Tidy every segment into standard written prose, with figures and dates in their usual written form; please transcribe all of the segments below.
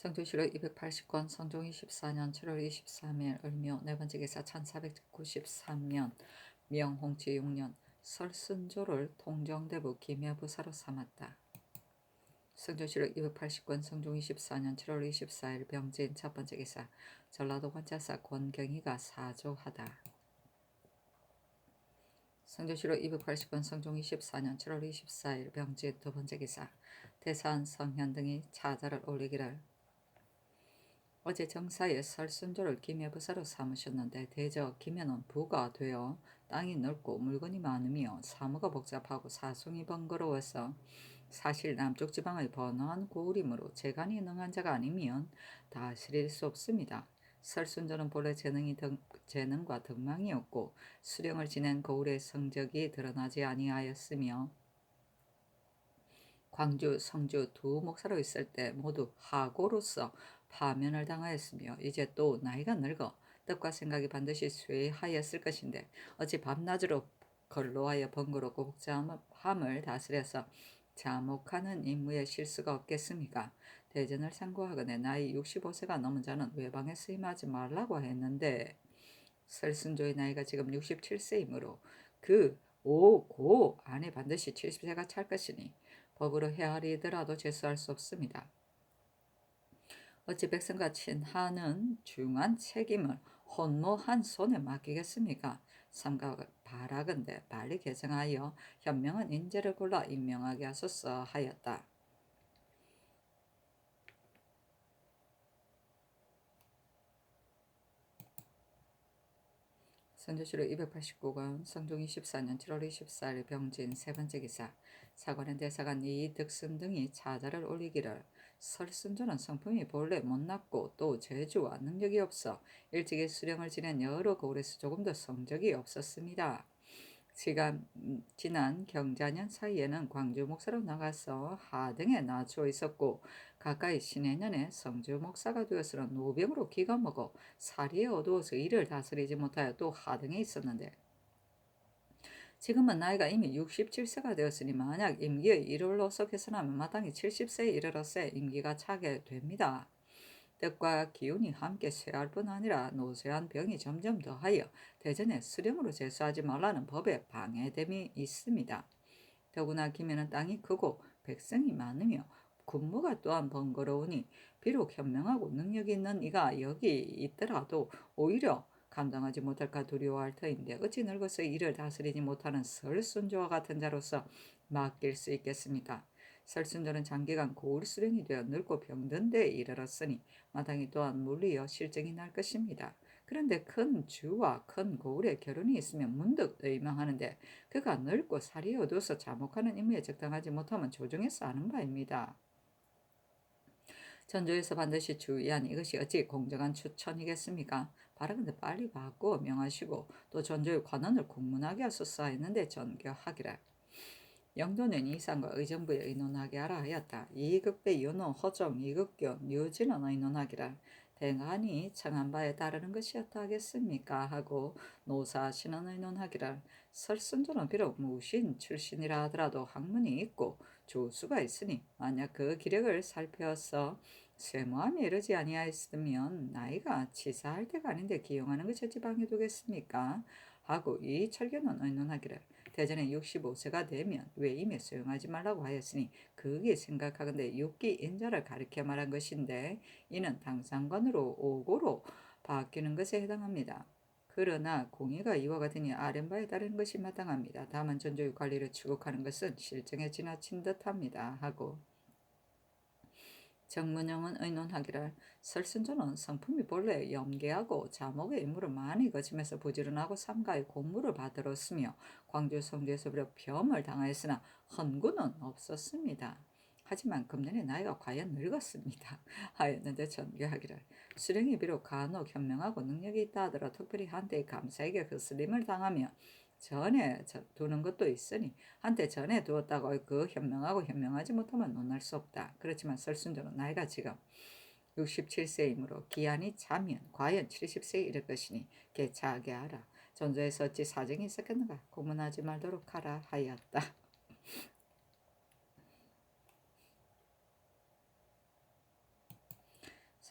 성조실록 280권 성종 24년 7월 23일 을묘 네번째 기사 1493년 명홍치 6년 설순조를 통정대부 기묘부사로 삼았다. 성조실록 280권 성종 24년 7월 24일 병진 첫번째 기사 전라도 관자사 권경희가 사조하다. 성조실록 280권 성종 24년 7월 24일 병진 두번째 기사 대산 성현 등이 차자를 올리기를 어제 정사에 설순조를 기묘부사로 삼으셨는데 대저 기묘는 부가 되어 땅이 넓고 물건이 많으며 사무가 복잡하고 사송이 번거로워서 사실 남쪽 지방의 번화한 고을이므로 재간이 능한 자가 아니면 다스릴 수 없습니다. 설순조는 본래 재능과 덕망이 없고 수령을 지낸 고을의 성적이 드러나지 아니하였으며 광주, 성주 두 목사로 있을 때 모두 하고로서 파면을 당하였으며 이제 또 나이가 늙어 뜻과 생각이 반드시 쇠하였을 것인데 어찌 밤낮으로 걸로하여 번거롭고 복잡함을 다스려서 자목하는 임무에 실수가 없겠습니까? 대전을 상고하거늘 나이 65세가 넘은 자는 외방에 쓰임하지 말라고 했는데 설순조의 나이가 지금 67세이므로 그 오고 안에 반드시 70세가 찰 것이니 법으로 헤아리더라도 제수할 수 없습니다. 어찌 백성과 친하는 중한 책임을 혼모한 손에 맡기겠습니까? 삼가 바라건대 빨리 개정하여 현명한 인재를 골라 임명하게 하소서 하였다. 성조실록 289권 성종 24년 7월 24일 병진 세번째 기사 사관의 대사관 이득순 등이 차자를 올리기를 설순조는 성품이 본래 못났고 또 재주와 능력이 없어 일찍이 수령을 지낸 여러 고을에서 조금 더 성적이 없었습니다. 지난 경자년 사이에는 광주 목사로 나가서 하등에 낮추어 있었고 가까이 신해년에 성주 목사가 되어서는 노병으로 기가 먹어 사리에 어두워서 일을 다스리지 못하여 또 하등에 있었는데 지금은 나이가 이미 67세가 되었으니 만약 임기의 일월로서 계산하면 마땅히 70세에 이르렀을 임기가 차게 됩니다. 뜻과 기운이 함께 쇠할 뿐 아니라 노쇠한 병이 점점 더하여 대전에 수령으로 제수하지 말라는 법에 방해됨이 있습니다. 더구나 기면은 땅이 크고 백성이 많으며 군무가 또한 번거로우니 비록 현명하고 능력이 있는 이가 여기 있더라도 오히려 감당하지 못할까 두려워할 터인데 어찌 늙어서 이를 다스리지 못하는 설순조와 같은 자로서 맡길 수 있겠습니까? 설순조는 장기간 고을 수령이 되어 늙고 병든 데에 이르렀으니 마땅히 또한 물리어 실정이 날 것입니다. 그런데 큰 주와 큰 고을에 결혼이 있으면 문득 의망하는데 그가 늙고 살이 어두워서 자목하는 임무에 적당하지 못하면 조정해서 아는 바입니다. 전조에서 반드시 주의한 이것이 어찌 공정한 추천이겠습니까? 바라건대 빨리 바꾸어 명하시고 또 전조의 관원을 공문하게 하소서 했는데 전교하기를 영도는 이상과 의정부에 의논하게 하라 하였다. 이극배 윤호 허정 이극교 류진은 의논하기를 대간이 청한 바에 따르는 것이었다 하겠습니까? 하고 노사신은 의논하기를 설순조는 비록 무신 출신이라 하더라도 학문이 있고 조수가 있으니 만약 그 기력을 살펴서 쇠모함에 이르지 아니하였으면 나이가 치사할 때가 아닌데 기용하는 것이 어찌 방해되겠습니까? 하고 이 철교는 의논하기를 대전에 65세가 되면 외임에 수용하지 말라고 하였으니 그게 생각하건대 육기 인자를 가리켜 말한 것인데 이는 당상관으로 오고로 바뀌는 것에 해당합니다. 그러나 공의가 이와 같으니 아랫 바에 따르는 것이 마땅합니다. 다만 전조의 관리를 추구하는 것은 실정에 지나친 듯합니다. 하고 정문영은 의논하기를 설순조는 성품이 본래 염계하고 자목의 임무를 많이 거치면서 부지런하고 삼가의 공무를 받들었으며 광주 성주에서 비록 병을 당하였으나 헌구는 없었습니다. 하지만 금년에 나이가 과연 늙었습니다. 하였는데 전교하기를 수령이 비록 간혹 현명하고 능력이 있다 하더라도 특별히 한때의 감사에게 거슬림을 당하며 전에 두는 것도 있으니 한때 전에 두었다고 그 현명하고 현명하지 못하면 논할 수 없다. 그렇지만 설순조는 나이가 지금 67세이므로 기한이 차면 과연 70세에 이를 것이니 개차하게 하라. 전조에서 어찌 사정이 있었겠는가 고문하지 말도록 하라 하였다.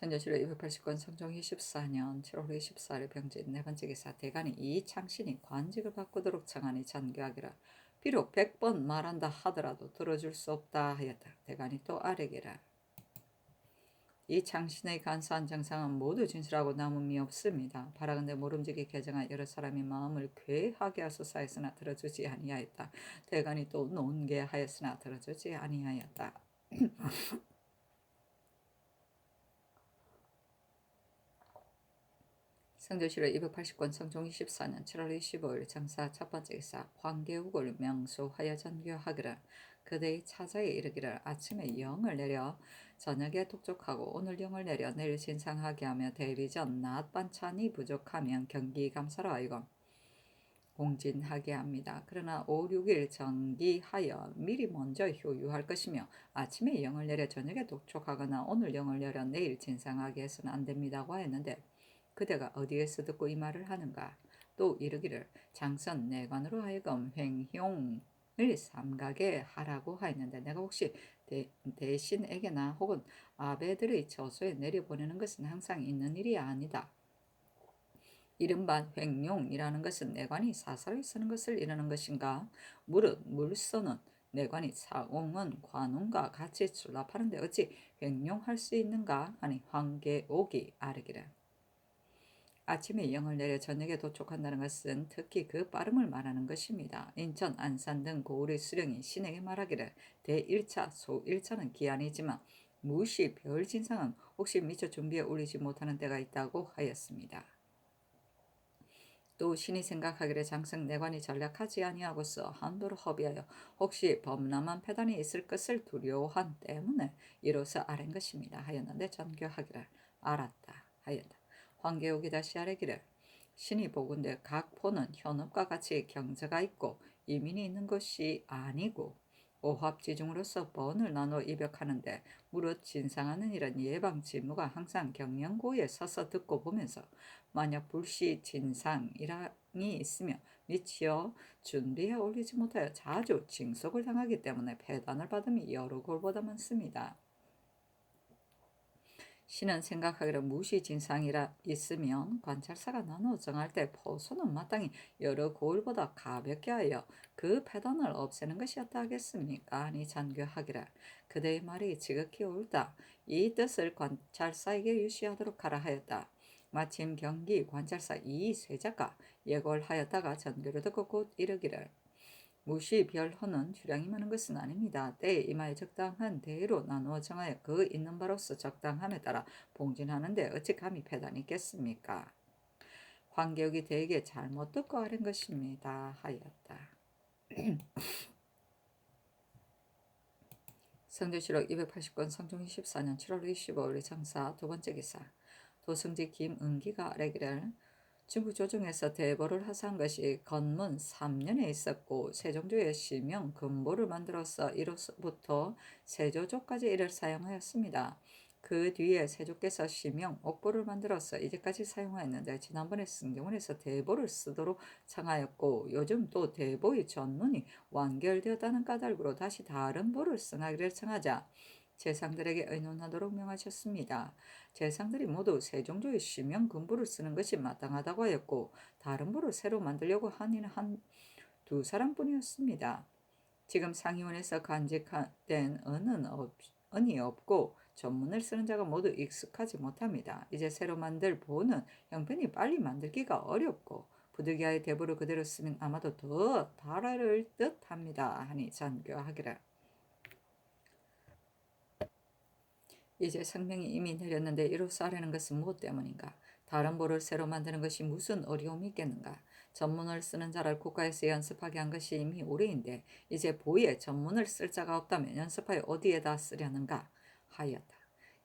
선조실록 280권 성종 24년 7월 24일 병진 네 번째 기사 대간이 이창신이 관직을 바꾸도록 청하니 잔교하기라. 비록 100번 말한다 하더라도 들어줄 수 없다 하였다. 대간이 또 아뢰기라. 이창신의 간사한 정상은 모두 진실하고 남음이 없습니다. 바라건대 모름지기 개정한 여러 사람이 마음을 괴하게 하소서 하였으나 들어주지 아니하였다. 대간이 또 논개하였으나 들어주지 아니하였다. 성조실록 280권 성종 24년 7월 25일 장사 첫 번째 기사 황계욱을 명소하여 전교하기를. 그대의 차자에 이르기를 아침에 영을 내려 저녁에 독촉하고 오늘 영을 내려 내일 신상하게 하며 대리 전 낮 반찬이 부족하면 경기감사로 하여금 공진하게 합니다. 그러나 5, 6일 정기하여 미리 먼저 효유할 것이며 아침에 영을 내려 저녁에 독촉하거나 오늘 영을 내려 내일 진상하게 해서는 안 됩니다고 하였는데 그대가 어디에서 듣고 이 말을 하는가? 또 이르기를 장선 내관으로 하여금 횡용을 삼가게 하라고 하였는데 내가 혹시 대신에게나 혹은 아베들의 처소에 내려보내는 것은 항상 있는 일이 아니다. 이른바 횡용이라는 것은 내관이 사사를 쓰는 것을 이르는 것인가? 무릇 물서는 내관이 사공은 관운과 같이 출납하는데 어찌 횡용할 수 있는가? 하니 황계옥이 아뢰기를. 아침에 영을 내려 저녁에 도촉한다는 것은 특히 그 빠름을 말하는 것입니다. 인천, 안산 등 고을의 수령이 신에게 말하기를 대1차, 소1차는 기한이지만 무시 별진상은 혹시 미처 준비해 올리지 못하는 때가 있다고 하였습니다. 또 신이 생각하기를 장성 내관이 전략하지 아니하고서 한도로 허비하여 혹시 범람한 패단이 있을 것을 두려워한 때문에 이로써 아랜 것입니다. 하였는데 전교하기를 알았다 하였다. 황계옥이 다시 아뢰기를 신이 보건대 각 포는 현업과 같이 경제가 있고 이민이 있는 것이 아니고 오합지중으로서 번을 나눠 입역하는데 무릇 진상하는 일은 예방직무가 항상 경영고에 서서 듣고 보면서 만약 불시 진상이랑이 있으며 미치어 준비해 올리지 못하여 자주 징속을 당하기 때문에 폐단을 받음이 여러 골보다 많습니다. 신은 생각하기를 무시 진상이라 있으면 관찰사가 나누어 정할 때 포소는 마땅히 여러 고을보다 가볍게 하여 그 패단을 없애는 것이었다 하겠습니까? 아니 잔교하기를 그대의 말이 지극히 옳다. 이 뜻을 관찰사에게 유시하도록 하라 하였다. 마침 경기 관찰사 이쇠자가 예고를 하였다가 전교를 듣고 곧 이르기를 무시 별호는 주량이 많은 것은 아닙니다. 때에 임하여 적당한 대로 나누어 정하여 그 있는 바로서 적당함에 따라 봉진하는데 어찌 감히 패단이 있겠습니까? 황계옥이 대개 잘못 듣고 아는 것입니다. 하였다. 성조실록 280권 성종 24년 7월 25일 장사 두 번째 기사 도승지 김은기가 아뢰기를 중국 조정에서 대보를 하사한 것이 건문 3년에 있었고 세종조의 시명 금보를 만들어서 이로부터 세조조까지 이를 사용하였습니다. 그 뒤에 세조께서 시명 옥보를 만들어서 이제까지 사용하였는데 지난번에 승경원에서 대보를 쓰도록 청하였고 요즘 또 대보의 전문이 완결되었다는 까닭으로 다시 다른 보를 승하기를 청하자 재상들에게 의논하도록 명하셨습니다. 재상들이 모두 세종조의 시명 금부를 쓰는 것이 마땅하다고 하였고 다른 부를 새로 만들려고 한 이는 한 두 사람뿐이었습니다. 지금 상의원에서 간직된 은이 없고 전문을 쓰는 자가 모두 익숙하지 못합니다. 이제 새로 만들 보는 형편이 빨리 만들기가 어렵고 부득이하여 대부를 그대로 쓰면 아마도 더 달할 듯합니다. 하니 잔교하기를 이제 성명이 이미 내렸는데 이로써 하려는 것은 무엇 때문인가? 다른 보를 새로 만드는 것이 무슨 어려움이 있겠는가? 전문을 쓰는 자를 국가에서 연습하게 한 것이 이미 오래인데 이제 보에 전문을 쓸 자가 없다면 연습하여 어디에다 쓰려는가? 하였다.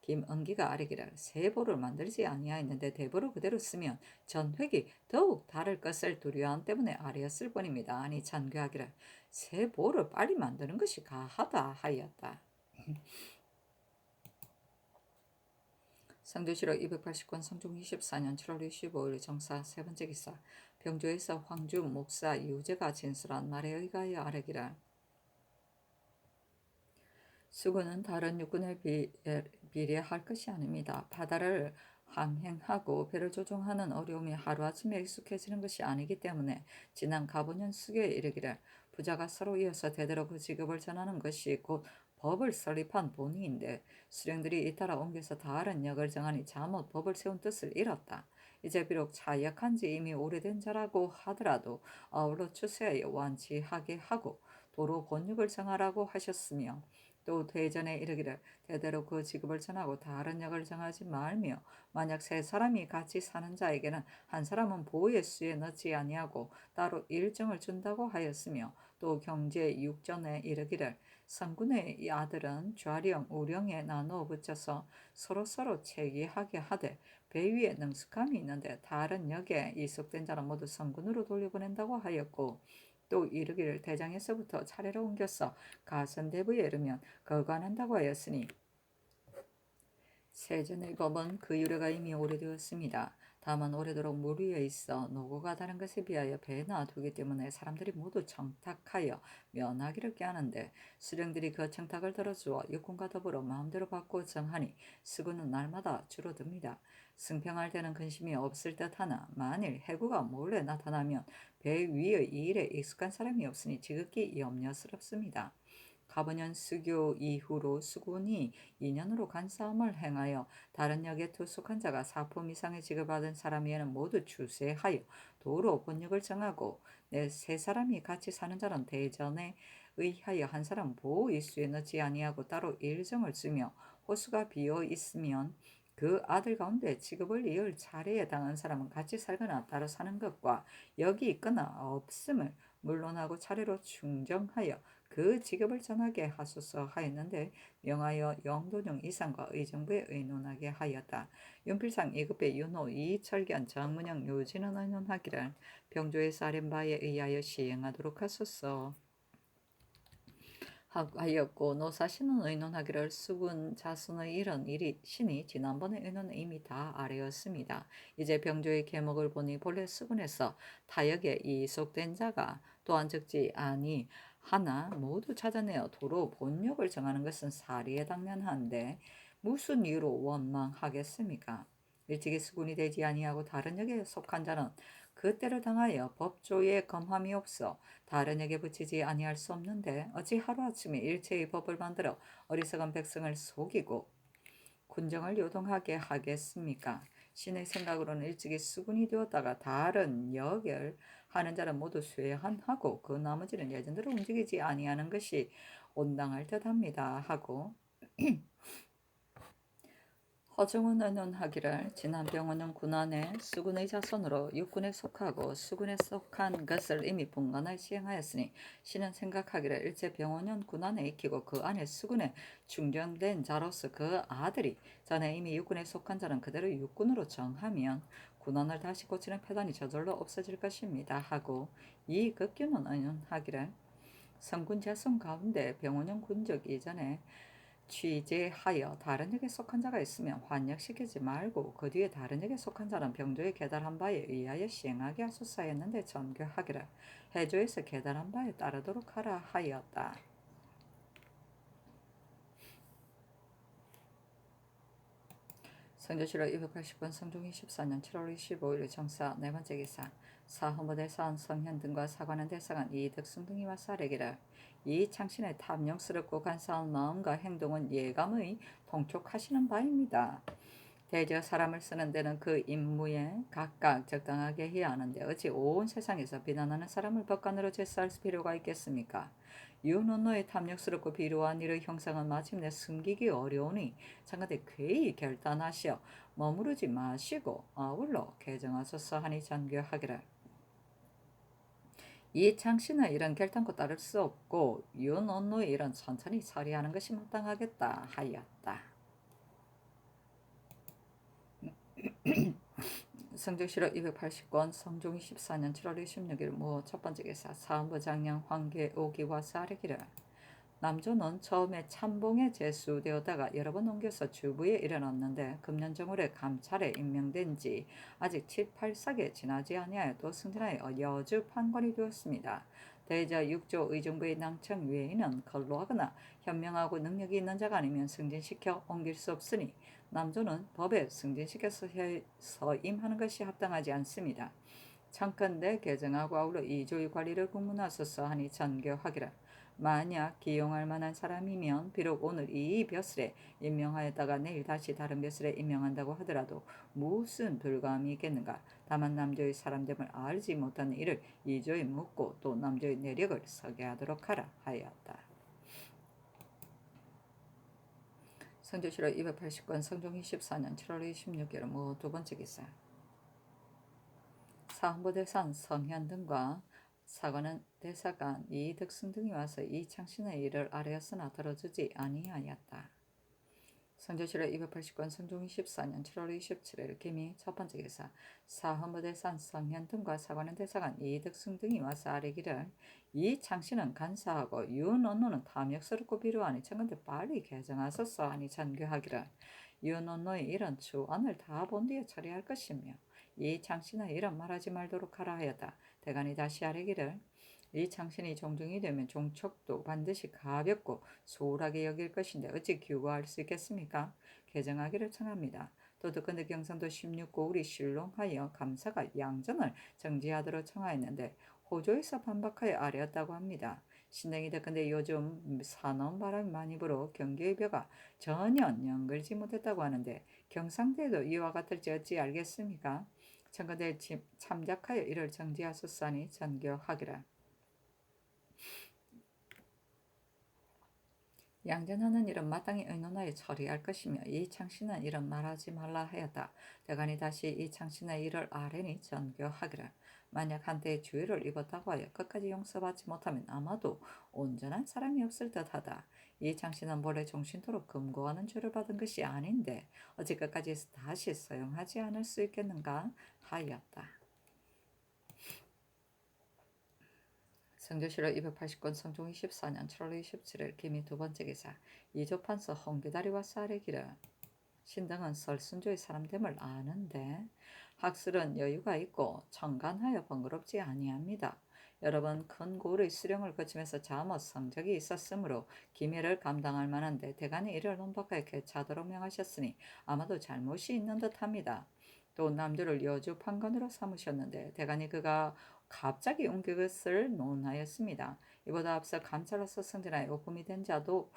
김은기가 아뢰기를 새 보를 만들지 아니하였는데 대보를 그대로 쓰면 전획이 더욱 다를 것을 두려워함 때문에 아뢰었을 뿐입니다. 아니 잔교하기를 새 보를 빨리 만드는 것이 가하다 하였다. 성조실록 280권 성종 24년 7월 25일 정사 세 번째 기사 병조에서 황주 목사 이우재가 진술한 말에 의하여 아뢰기를 수군은 다른 육군에 비례할 것이 아닙니다. 바다를 항행하고 배를 조종하는 어려움이 하루아침에 익숙해지는 것이 아니기 때문에 지난 가보년 수교에 이르기를 부자가 서로 이어서 대대로 그 직업을 전하는 것이 곧 법을 설립한 본의인데 수령들이 잇따라 옮겨서 다른 역을 정하니 잘못 법을 세운 뜻을 잃었다. 이제 비록 차약한 지 이미 오래된 자라고 하더라도 아울러 추세하여 완치하게 하고 도로 본육을 정하라고 하셨으며 또 대전에 이르기를 대대로 그 직업을 전하고 다른 역을 정하지 말며 만약 세 사람이 같이 사는 자에게는 한 사람은 보호의 수에 넣지 아니하고 따로 일정을 준다고 하였으며 또 경제 6전에 이르기를 성군의 이 아들은 좌령 우령에 나누어 붙여서 서로서로 체계하게 하되 배 위에 능숙함이 있는데 다른 역에 이속된 자는 모두 성군으로 돌려보낸다고 하였고 또 이르기를 대장에서부터 차례로 옮겨서 가선대부에 이르면 거관한다고 하였으니 세전의 법은 그 유래가 이미 오래되었습니다. 다만 오래도록 물 위에 있어 노고가 다른 것에 비하여 배에 놔두기 때문에 사람들이 모두 청탁하여 면하기를 꾀하는데 수령들이 그 청탁을 들어주어 육군과 더불어 마음대로 받고 정하니 수군은 날마다 줄어듭니다. 승평할 때는 근심이 없을 듯하나 만일 해구가 몰래 나타나면 배 위의 일에 익숙한 사람이 없으니 지극히 염려스럽습니다. 가버년 수교 이후로 수군이 2년으로 간사함을 행하여 다른 역에 투숙한 자가 사품 이상의 직을 받은 사람 외에는 모두 추세하여 도로 본역을 정하고 내 세 사람이 같이 사는 자는 대전에 의하여 한 사람 보호 일수에 넣지 아니하고 따로 일정을 쓰며 호수가 비어 있으면 그 아들 가운데 직업을 이을 차례에 당한 사람은 같이 살거나 따로 사는 것과 역이 있거나 없음을 물론하고 차례로 충정하여 그 직업을 전하게 하소서 하였는데 명하여 영도령 이상과 의정부에 의논하게 하였다. 윤필상 2급의 윤호 이철견 정문영 요진은 의논하기를 병조의 사련바에 의하여 시행하도록 하소서 하였고 노사신은 의논하기를 수군 자손의 이런 일이 신이 지난번의 의논은 이미 다 아뢰었습니다. 이제 병조의 계목을 보니 본래 수군에서 타역에 이속된 자가 또한 적지 아니 하나 모두 찾아내어 도로 본역을 정하는 것은 사리에 당면한데 무슨 이유로 원망하겠습니까? 일찍이 수군이 되지 아니하고 다른 역에 속한 자는 그때를 당하여 법조에 검함이 없어 다른 역에 붙이지 아니할 수 없는데 어찌 하루아침에 일체의 법을 만들어 어리석은 백성을 속이고 군정을 요동하게 하겠습니까? 신의 생각으로는 일찍이 수군이 되었다가 다른 역을 하는 자는 모두 쇠한하고 그 나머지는 예전대로 움직이지 아니하는 것이 온당할 듯합니다 하고 허정은 의논하기를 지난 병원은 군안에 수군의 자손으로 육군에 속하고 수군에 속한 것을 이미 분간을 시행하였으니 신은 생각하기를 일제 병원은 군안에 익히고 그 안에 수군에 중정된 자로서 그 아들이 전에 이미 육군에 속한 자는 그대로 육군으로 정하면 군안을 다시 고치는 폐단이 저절로 없어질 것입니다 하고 이 급규는 의논하기를 성군 자손 가운데 병원형 군적 이전에 취재하여 다른 역에 속한 자가 있으면 환역시키지 말고 그 뒤에 다른 역에 속한 자는 병조에 계달한 바에 의하여 시행하게 하소서 했는데 전교하기를 해조에서 계달한 바에 따르도록 하라 하였다. 성조실록 280번 성종 24년 7월 25일 정사 네 번째 기사 사헌부대사원 성현 등과 사관원 대사관 이덕승 등이 와서 아뢰기를 이 창신의 탐욕스럽고 간사한 마음과 행동은 예감의 통촉하시는 바입니다. 대저 사람을 쓰는 데는 그 임무에 각각 적당하게 해야 하는데 어찌 온 세상에서 비난하는 사람을 법관으로 제사할 필요가 있겠습니까? 윤원노의 탐욕스럽고 비루한 일의 형상은 마침내 숨기기 어려우니 장가대 쾌히 결단하시어 머무르지 마시고 아울러 개정하소서 하니 전교하기를 이 창신의 이런 결단코 따를 수 없고 윤원노의 일은 천천히 처리하는 것이 마땅하겠다 하였다. 성종실록 280권 성종 24년 7월 26일 모 첫번째 기사 사헌부 장량 황계 오기와 사르기를 남조는 처음에 참봉에 제수되었다가 여러 번 옮겨서 주부에 이르렀는데 금년 정월에 감찰에 임명된 지 아직 7, 8삭에 지나지 아니하여 또 승진하여 여주 판관이 되었습니다. 대저 6조 의정부의 낭청 외에는 근로하거나 현명하고 능력이 있는 자가 아니면 승진시켜 옮길 수 없으니 남조는 법에 승진시켜서 서임하는 것이 합당하지 않습니다. 청컨대 개정하고 아울러 이조의 관리를 공문하소서 하니 전교하기라. 만약 기용할 만한 사람이면 비록 오늘 이 벼슬에 임명하였다가 내일 다시 다른 벼슬에 임명한다고 하더라도 무슨 불감이 있겠는가. 다만 남조의 사람됨을 알지 못하는 이를 이조에 묻고 또 남조의 내력을 서게 하도록 하라 하였다. 성조실록 280권 성종 24년 7월 26일 두 번째 기사. 사헌부대산 성현 등과 사관은 대사관 이덕승 등이 와서 이창신의 일을 아뢰었으나 들어주지 아니하였다. 성조실록 280권 성종 24년 7월 27일 기미 첫 번째 기사. 사헌부대산 성현 등과 사관은 대사관 이덕승 등이 와서 아뢰기를 이창신은 간사하고 윤원노는 탐욕스럽고 비루하니 청컨대 빨리 개정하소서 하니 전교하기를 윤원노의 이런 추언을 다 본 뒤에 처리할 것이며 이창신의 이런 말하지 말도록 하라 하였다. 대간이 다시 아뢰기를 이창신이 종중이 되면 종촉도 반드시 가볍고 소홀하게 여길 것인데 어찌 규구할 수 있겠습니까? 개정하기를 청합니다. 또 듣건대 경상도 16고 우리 신롱하여 감사가 양전을 정지하도록 청하였는데 호조에서 반박하여 아뢰었다고 합니다. 신당이 듣건대 요즘 산원 바람이 많이 불어 경기의 벼가 전혀 연결지 못했다고 하는데 경상대도 이와 같을지 어찌 알겠습니까? 청컨대 참작하여 이를 정지하소서 하니 전교하기라. 양전하는 일은 마땅히 의논하여 처리할 것이며 이창신은 이런 말하지 말라 하였다. 대간이 다시 이창신의 일을 아뢰니 전교하기를 만약 한때의 주의를 입었다고 하여 끝까지 용서받지 못하면 아마도 온전한 사람이 없을 듯하다. 이창신은 본래 종신토록 금고하는 죄를 받은 것이 아닌데 어찌 끝까지 다시 사용하지 않을 수 있겠는가 하였다. 성조실록 280권 성종 24년 7월 27일 기미 두 번째 기사. 이조판서 홍기다리와 쌀의기를 신등은 설순조의 사람됨을 아는데 학술은 여유가 있고 청간하여 번거롭지 아니합니다. 여러 번 큰 고을의 수령을 거치면서 자못 성적이 있었으므로 기밀을 감당할 만한데 대간이 이를 논박하여 개차도록 명하셨으니 아마도 잘못이 있는 듯합니다. 또 남조를 여주 판관으로 삼으셨는데 대간이 그가 갑자기 옮길 것을 논하였습니다. 이보다 앞서 감찰로서 승진하여 오금이 된 자도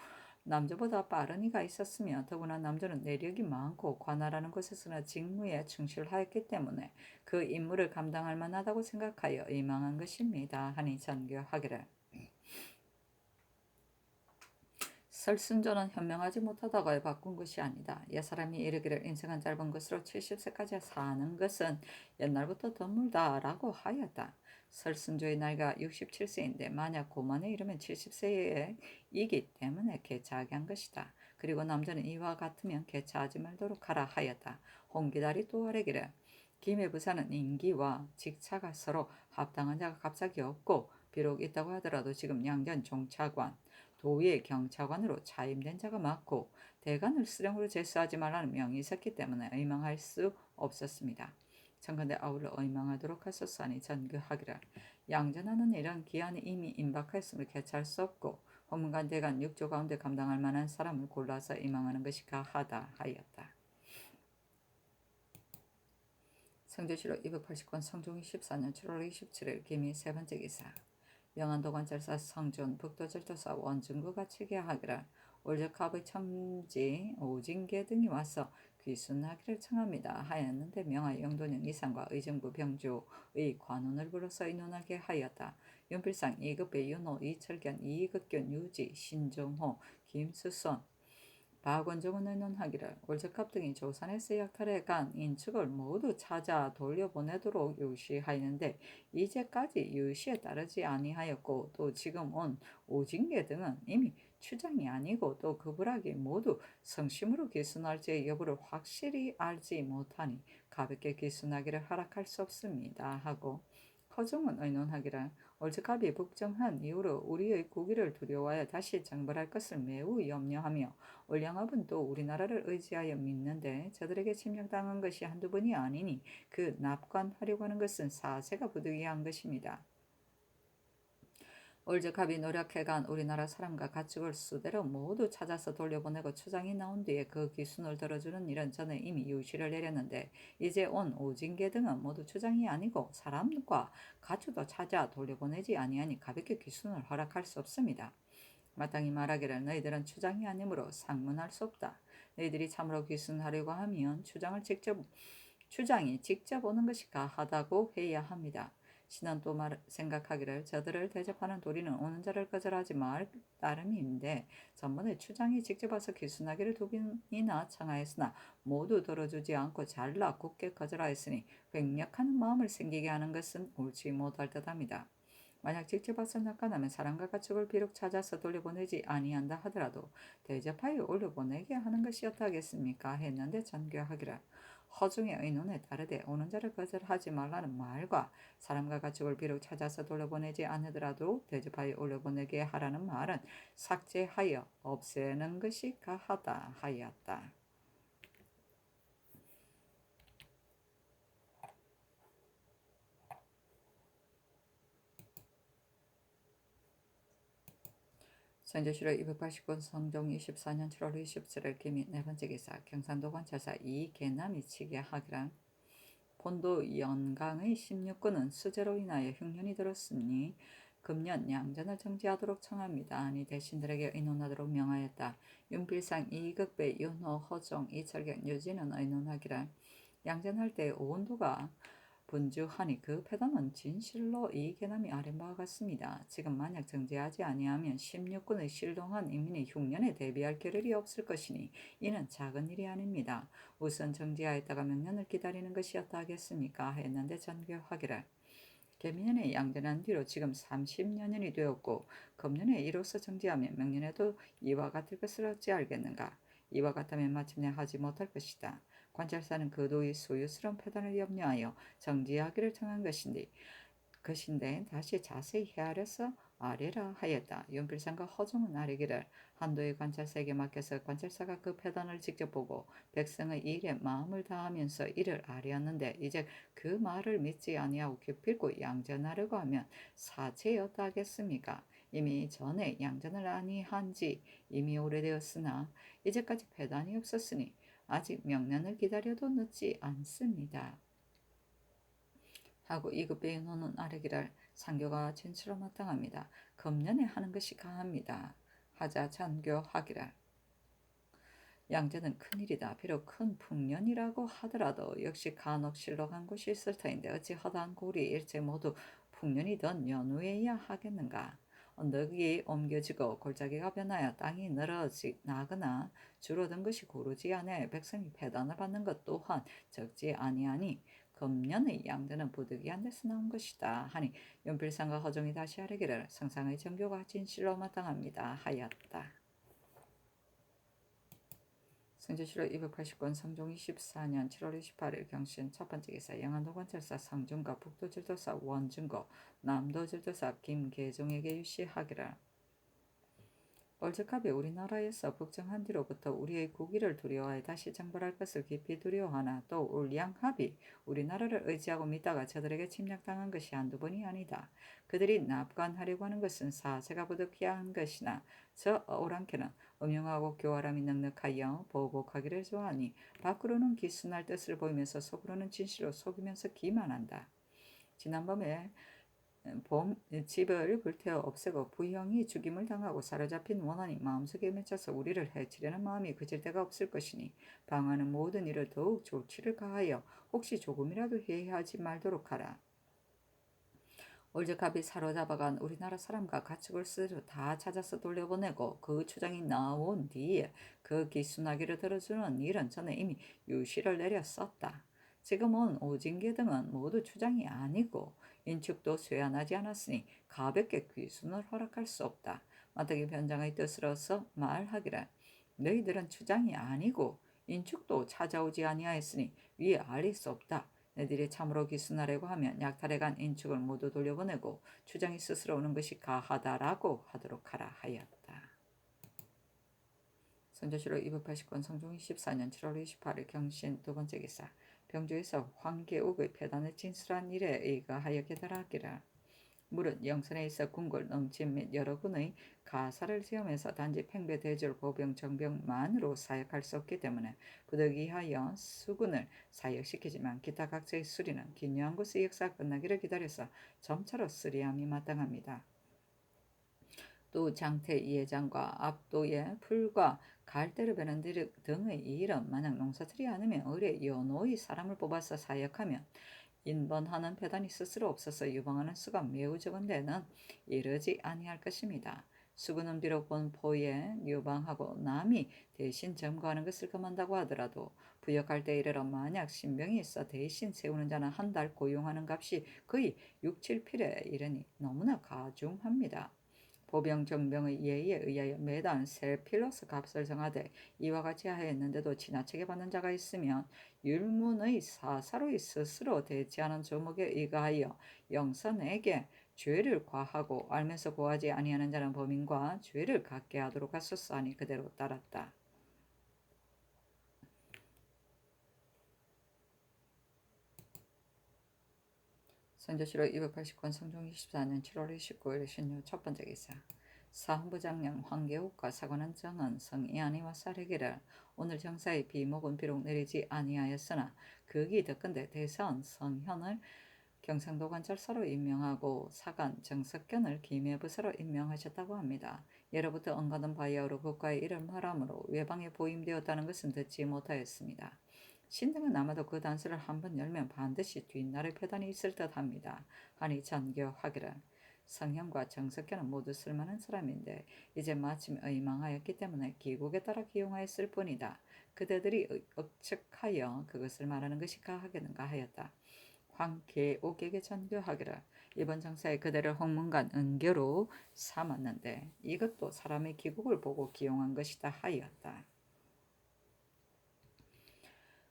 남조보다 빠른 이가 있었으며 더구나 남조는 내력이 많고 관할하는 곳에서는 직무에 충실하였기 때문에 그 임무를 감당할 만하다고 생각하여 의망한 것입니다. 하니 전교하기를 설순조는 현명하지 못하다고 해 바꾼 것이 아니다. 옛사람이 이르기를 인생은 짧은 것으로 70세까지 사는 것은 옛날부터 드물다라고 하였다. 설순조의 나이가 67세인데 만약 고만에 이르면 70세이기 때문에 개차하게 한 것이다. 그리고 남자는 이와 같으면 개차하지 말도록 하라 하였다. 홍기다리 또 아뢰기를 김해부사는 임기와 직차가 서로 합당한 자가 갑자기 없고 비록 있다고 하더라도 지금 양전 종차관 도의 경차관으로 차임된 자가 많고 대간을 수령으로 제수하지 말라는 명이 있었기 때문에 의망할 수 없었습니다. 청컨대 아울러 의망하도록 하소서 하니 전교하기를 양전하는 일은 기한이 이미 임박하였으므로 개차할 수 없고 법문관 대간 6조 가운데 감당할 만한 사람을 골라서 의망하는 것이 가하다 하였다. 성조실록 280권 성종 24년 7월 27일 기미 세 번째 기사. 영안도관절사 성존 북도절도사 원중구가 체계하기를 올적합의 첨지 오징계 등이 와서 귀순하기를 청합니다 하였는데 명하 영돈영 이상과 의정부 병조의 관원을 불러서 의논하게 하였다. 윤필상 이급배 윤호 이철견 이극견 유지 신종호 김수선 박원종은 의논하기를 올적합 등이 조선에서 약탈해 간 인축을 모두 찾아 돌려보내도록 유시하였는데 이제까지 유시에 따르지 아니하였고 또 지금 온 오징계 등은 이미 추장이 아니고 또 그 부락이 모두 성심으로 기순할지의 여부를 확실히 알지 못하니 가볍게 기순하기를 허락할 수 없습니다 하고 허종은 의논하기를 올적합이 북정한 이후로 우리의 국위를 두려워하여 다시 정벌할 것을 매우 염려하며 올영합은 또 우리나라를 의지하여 믿는데 저들에게 침략당한 것이 한두 번이 아니니 그 납관하려고 하는 것은 사세가 부득이한 것입니다. 올즈캅이 노력해간 우리나라 사람과 가축을 수대로 모두 찾아서 돌려보내고 추장이 나온 뒤에 그 귀순을 들어주는 일은 전에 이미 유시를 내렸는데 이제 온 오징계 등은 모두 추장이 아니고 사람과 가축도 찾아 돌려보내지 아니하니 가볍게 귀순을 허락할 수 없습니다. 마땅히 말하기를 너희들은 추장이 아니므로 상문할 수 없다. 너희들이 참으로 귀순하려고 하면 추장이 직접 오는 것이 가하다고 해야 합니다. 신은 또 생각하기를 저들을 대접하는 도리는 오는 자를 거절하지 말 따름인데 전번에 추장이 직접 와서 귀순하기를 두 번이나 청하였으나 모두 들어주지 않고 잘라 굳게 거절하였으니 횡력하는 마음을 생기게 하는 것은 옳지 못할 듯합니다. 만약 직접 와서 낙관하면 사람과 가축을 비록 찾아서 돌려보내지 아니한다 하더라도 대접하여 올려보내게 하는 것이었다 하겠습니까? 했는데 전교하기를 허중의 의논에 따르되 오는 자를 거절하지 말라는 말과 사람과 가축을 비록 찾아서 돌려보내지 않으더라도 대접하여 올려보내게 하라는 말은 삭제하여 없애는 것이 가하다 하였다. 선조실록 289권 성종 24년 7월 27일 기미 네 번째 기사 경상도 관찰사 이계남이 치게 하기란 본도 연강의 16군은 수재로 인하여 흉년이 들었으니 금년 양전을 정지하도록 청합니다. 아니 대신들에게 의논하도록 명하였다. 윤필상 이극배 윤호 허종 이철경 유진은 의논하기를 양전할 때 오온도가 분주하니 그 패단은 진실로 이 계남이 아랫바와 같습니다. 지금 만약 정지하지 아니하면 16군의 실동한 인민이 흉년에 대비할 겨를이 없을 것이니 이는 작은 일이 아닙니다. 우선 정지하였다가 명년을 기다리는 것이었다 하겠습니까? 했는데 전교하기를 개미년에 양전한 뒤로 지금 30여년이 되었고 금년에 이로써 정지하면 명년에도 이와 같을 것을 어찌 알겠는가? 이와 같다면 마침내 하지 못할 것이다. 관찰사는 그 도의 소유스러운 패단을 염려하여 정지하기를 청한 것인데 다시 자세히 헤아려서 아뢰라 하였다. 윤필상과 허종은 아뢰기를 한도의 관찰사에게 맡겨서 관찰사가 그 패단을 직접 보고 백성의 일에 마음을 다하면서 이를 아뢰었는데 이제 그 말을 믿지 아니하고 기필코 양전하려고 하면 사죄였다 하겠습니까? 이미 전에 양전을 아니한 지 이미 오래되었으나 이제까지 패단이 없었으니 아직 명년을 기다려도 늦지 않습니다. 하고 이급배의 노는 아뢰기를 상교가 진치로 마땅합니다. 금년에 하는 것이 가합니다. 하자 전교하기를 양재는 큰일이다. 비록 큰 풍년이라고 하더라도 역시 간혹 실록한 곳이 있을 터인데 어찌 허다한 고리 일체 모두 풍년이던 연후에야 하겠는가. 언덕이 옮겨지고 골짜기가 변하여 땅이 나거나 줄어든 것이 고르지 않아 백성이 패단을 받는 것 또한 적지 아니하니 금년의 양대는 부득이한 데서 나온 것이다 하니 연필상과 허종이 다시 아뢰기를 성상의 정교가 진실로 마땅합니다 하였다. 승조실록 280권 성종 24년 7월 28일 경신 첫 번째 기사 영안도 관찰사 상중과 북도질도사 원중고 남도질도사 김계종에게 유시하기를 올즈캅이 우리나라에서 북정한 뒤로부터 우리의 국위를 두려워해 다시 정벌할 것을 깊이 두려워하나 또 울량합이 우리나라를 의지하고 믿다가 저들에게 침략당한 것이 한두 번이 아니다. 그들이 납관하려고 하는 것은 사세가 부득이한 것이나 저 오랑캐는 음흉하고 교활함이 넉넉하여 보복하기를 좋아하니 밖으로는 기순할 뜻을 보이면서 속으로는 진실로 속이면서 기만한다. 지난밤에 집을 불태워 없애고 부형이 죽임을 당하고 사로잡힌 원한이 마음속에 맺혀서 우리를 해치려는 마음이 그칠 데가 없을 것이니 방하는 모든 일을 더욱 조치를 가하여 혹시 조금이라도 해하지 말도록 하라. 올즈캅이 사로잡아간 우리나라 사람과 가축을 스스로 다 찾아서 돌려보내고 그 추장이 나온 뒤에 그 기순하기를 들어주는 일은 전에 이미 유시를 내렸었다. 지금은 오징계 등은 모두 추장이 아니고 인축도 쇠안하지 않았으니 가볍게 귀순을 허락할 수 없다. 마땅히 변장의 뜻으로서 말하기를 너희들은 추장이 아니고 인축도 찾아오지 아니하였으니 위에 알릴 수 없다. 너희들이 참으로 귀순하려고 하면 약탈해간 인축을 모두 돌려보내고 추장이 스스로 오는 것이 가하다라고 하도록 하라 하였다. 선조실록 280권 성종 24년 7월 28일 경신 두 번째 기사 병주에서 황계옥의 패단을 진술한 일에 의거하여 계달하기라. 물은 영선에 있어 궁궐 능침 및 여러 군의 가사를 지으면서 단지 팽배 대졸 보병 정병만으로 사역할 수 없기 때문에 부득이하여 수군을 사역시키지만 기타 각처의 수리는 기묘한 곳의 역사가 끝나기를 기다려서 점차로 수리함이 마땅합니다. 또 장태 이해장과 압도의 풀과 갈대를 베는 등의 일은 만약 농사들이 않으면 의뢰 연호의 사람을 뽑아서 사역하면 인번하는 배단이 스스로 없어서 유방하는 수가 매우 적은 데는 이르지 아니할 것입니다. 수군은 비록 본포에 유방하고 남이 대신 점거하는 것을 금한다고 하더라도 부역할 때 이르러 만약 신병이 있어 대신 세우는 자는 한 달 고용하는 값이 거의 6, 7필에 이르니 너무나 가중합니다. 보병 정병의 예의에 의하여 매달 세 필로스 값을 정하되 이와 같이 하였는데도 지나치게 받는 자가 있으면 율문의 사사로이 스스로 대치하는 조목에 의거하여 영선에게 죄를 과하고 알면서 고하지 아니하는 자는 범인과 죄를 갖게 하도록 하소서 하니 그대로 따랐다. 선조실록 280권 성종 24년 7월 29일 신유 첫 번째 기사. 사헌부장령 황계옥과 사관원 정은 성이안이와 사례기를 오늘 정사의 비목은 비록 내리지 아니하였으나 극이 덕건대 대선 성현을 경상도 관찰사로 임명하고 사관 정석견을 김해부사로 임명하셨다고 합니다. 예로부터 언가던 바야흐로 국가의 일을 말하므로 외방에 보임되었다는 것은 듣지 못하였습니다. 신등은 아마도 그 단서를 한번 열면 반드시 뒷날에 표단이 있을 듯합니다. 하니 전교하기를 성현과 정석현은 모두 쓸만한 사람인데 이제 마침 의망하였기 때문에 기국에 따라 기용하였을 뿐이다. 그대들이 억측하여 그것을 말하는 것이 가하겠는가 하였다. 황계옥에게 전교하기를 이번 정사에 그대를 홍문관 은교로 삼았는데 이것도 사람의 기국을 보고 기용한 것이다 하였다.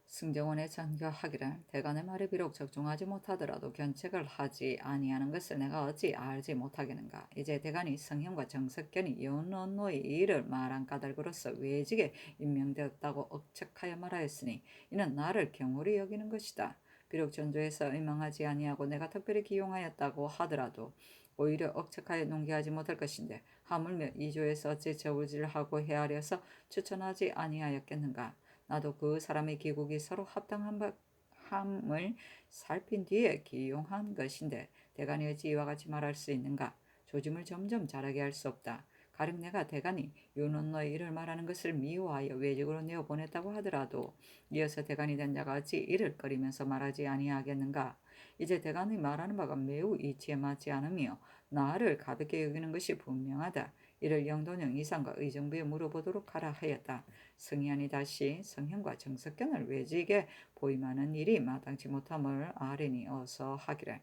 승정원에 전교하기를 대간의 말이 비록 적중하지 못하더라도 견책을 하지 아니하는 것을 내가 어찌 알지 못하겠는가. 이제 대간이 성현과 정석견이 연원노의 일을 말한 까닭으로서 외직에 임명되었다고 억측하여 말하였으니 이는 나를 경홀히 여기는 것이다. 비록 전조에서 의망하지 아니하고 내가 특별히 기용하였다고 하더라도 오히려 억측하여 농기하지 못할 것인데 하물며 이조에서 어찌 저울질하고 헤아려서 추천하지 아니하였겠는가. 나도 그 사람의 기국이 서로 합당함을 살핀 뒤에 기용한 것인데 대간이 어찌 이와 같이 말할 수 있는가. 조짐을 점점 자라게 할 수 없다. 가령 내가 대간이 윤원노의 일을 말하는 것을 미워하여 외직으로 내어보냈다고 하더라도 이어서 대간이 된 자가 어찌 이를 꺼리면서 말하지 아니하겠는가. 이제 대간이 말하는 바가 매우 이치에 맞지 않으며 나를 가볍게 여기는 것이 분명하다. 이를 영돈영 이상과 의정부에 물어보도록 하라 하였다. 승희안이 다시 성현과 정석견을 외직에 보임하는 일이 마땅치 못함을 아뢰니 어서 하기를.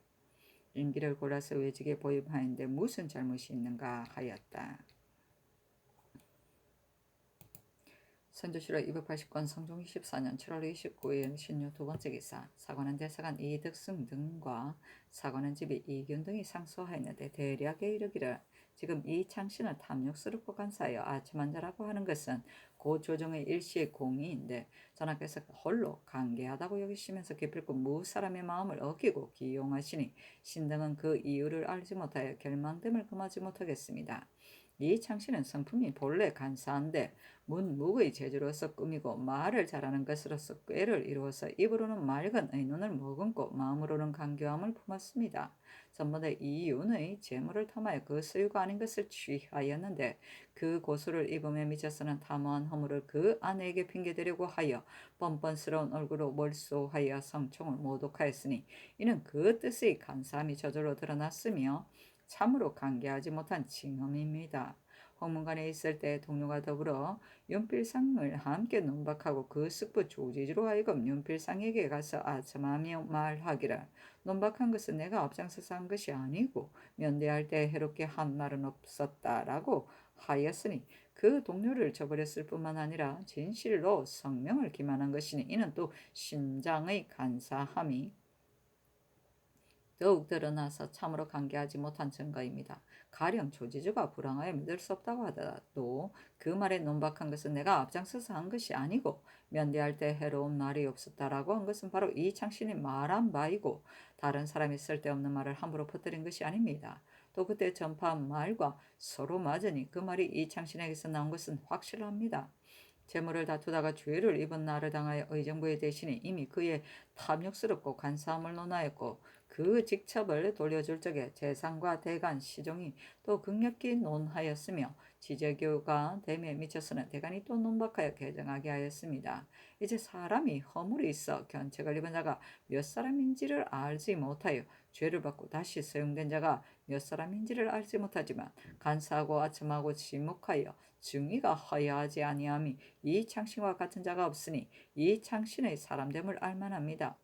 임기를 골라서 외직에 보임하였는데 무슨 잘못이 있는가 하였다. 선조실록 280권 성종 24년 7월 29일 신유 두 번째 기사. 사관은 대사관 이득승 등과 사관은 집이 이균 등이 상소하였는데 대략에 이르기를 지금 이 창신을 탐욕스럽고 간사하여 아첨한 자라고 하는 것은 고 조정의 일시의 공의인데 전하께서 홀로 간계하다고 여기시면서 기필코 무사람의 마음을 어기고 기용하시니 신등은 그 이유를 알지 못하여 결망됨을 금하지 못하겠습니다. 이 창씨는 성품이 본래 간사한데 문묵의 재주로서 꾸미고 말을 잘하는 것으로서 꾀를 이루어서 입으로는 맑은 의논을 머금고 마음으로는 간교함을 품었습니다. 전번에 이윤의 재물을 탐하여 그 소유가 아닌 것을 취하였는데 그 고소를 입음에 미쳐서는 탐한 허물을 그 아내에게 핑계대려고 하여 뻔뻔스러운 얼굴로 몰소하여 성총을 모독하였으니 이는 그 뜻의 간사함이 저절로 드러났으며 참으로 간계하지 못한 징험입니다. 홍문관에 있을 때 동료가 더불어 윤필상을 함께 논박하고 그 숙부 조지주로 하여금 윤필상에게 가서 아첨하며 말하기를 논박한 것은 내가 앞장서서 한 것이 아니고 면대할 때 해롭게 한 말은 없었다라고 하였으니 그 동료를 저버렸을 뿐만 아니라 진실로 성명을 기만한 것이니 이는 또 심장의 간사함이 더욱 드러나서 참으로 관계하지 못한 증거입니다. 가령 조지주가 불황하여 믿을 수 없다고 하더라도 그 말에 논박한 것은 내가 앞장서서 한 것이 아니고 면대할 때 해로운 말이 없었다라고 한 것은 바로 이창신이 말한 바이고 다른 사람이 쓸데없는 말을 함부로 퍼뜨린 것이 아닙니다. 또 그때 전파한 말과 서로 맞으니 그 말이 이창신에게서 나온 것은 확실합니다. 재물을 다투다가 죄를 입은 나를 당하여 의정부의 대신이 이미 그의 탐욕스럽고 간사함을 논하였고 그 직첩을 돌려줄 적에 재상과 대간 시종이 또 극력히 논하였으며 지저교가 됨에 미쳐서는 대간이 또 논박하여 개정하게 하였습니다. 이제 사람이 허물이 있어 견책을 입은 자가 몇 사람인지를 알지 못하여 죄를 받고 다시 소용된 자가 몇 사람인지를 알지 못하지만 간사하고 아첨하고 지목하여 증의가 허여하지 아니함이 이 창신과 같은 자가 없으니 이 창신의 사람됨을 알만합니다.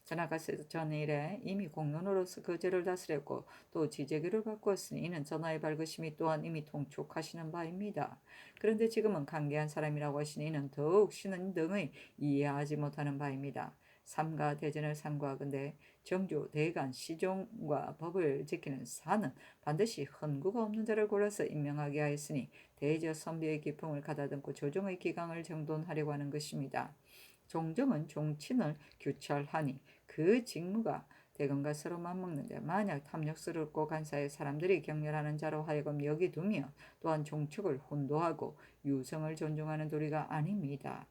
전하가서 전일에 이미 공론으로서 그 죄를 다스렸고 또 지제기를 바꾸었으니 이는 전하의 밝으심이 또한 이미 통촉하시는 바입니다. 그런데 지금은 강개한 사람이라고 하시니 이는 더욱 신은 등의 이해하지 못하는 바입니다. 삼가 대전을 상고하건대 정주, 대간, 시종과 법을 지키는 사는 반드시 헌구가 없는 자를 골라서 임명하게 하였으니 대저 선비의 기품을 가다듬고 조정의 기강을 정돈하려고 하는 것입니다. 종정은 종친을 규철하니 그 직무가 대건과 서로 맞먹는데 만약 탐욕스럽고 간사의 사람들이 경멸하는 자로 하여금 여기 두며 또한 종축을 혼도하고 유성을 존중하는 도리가 아닙니다.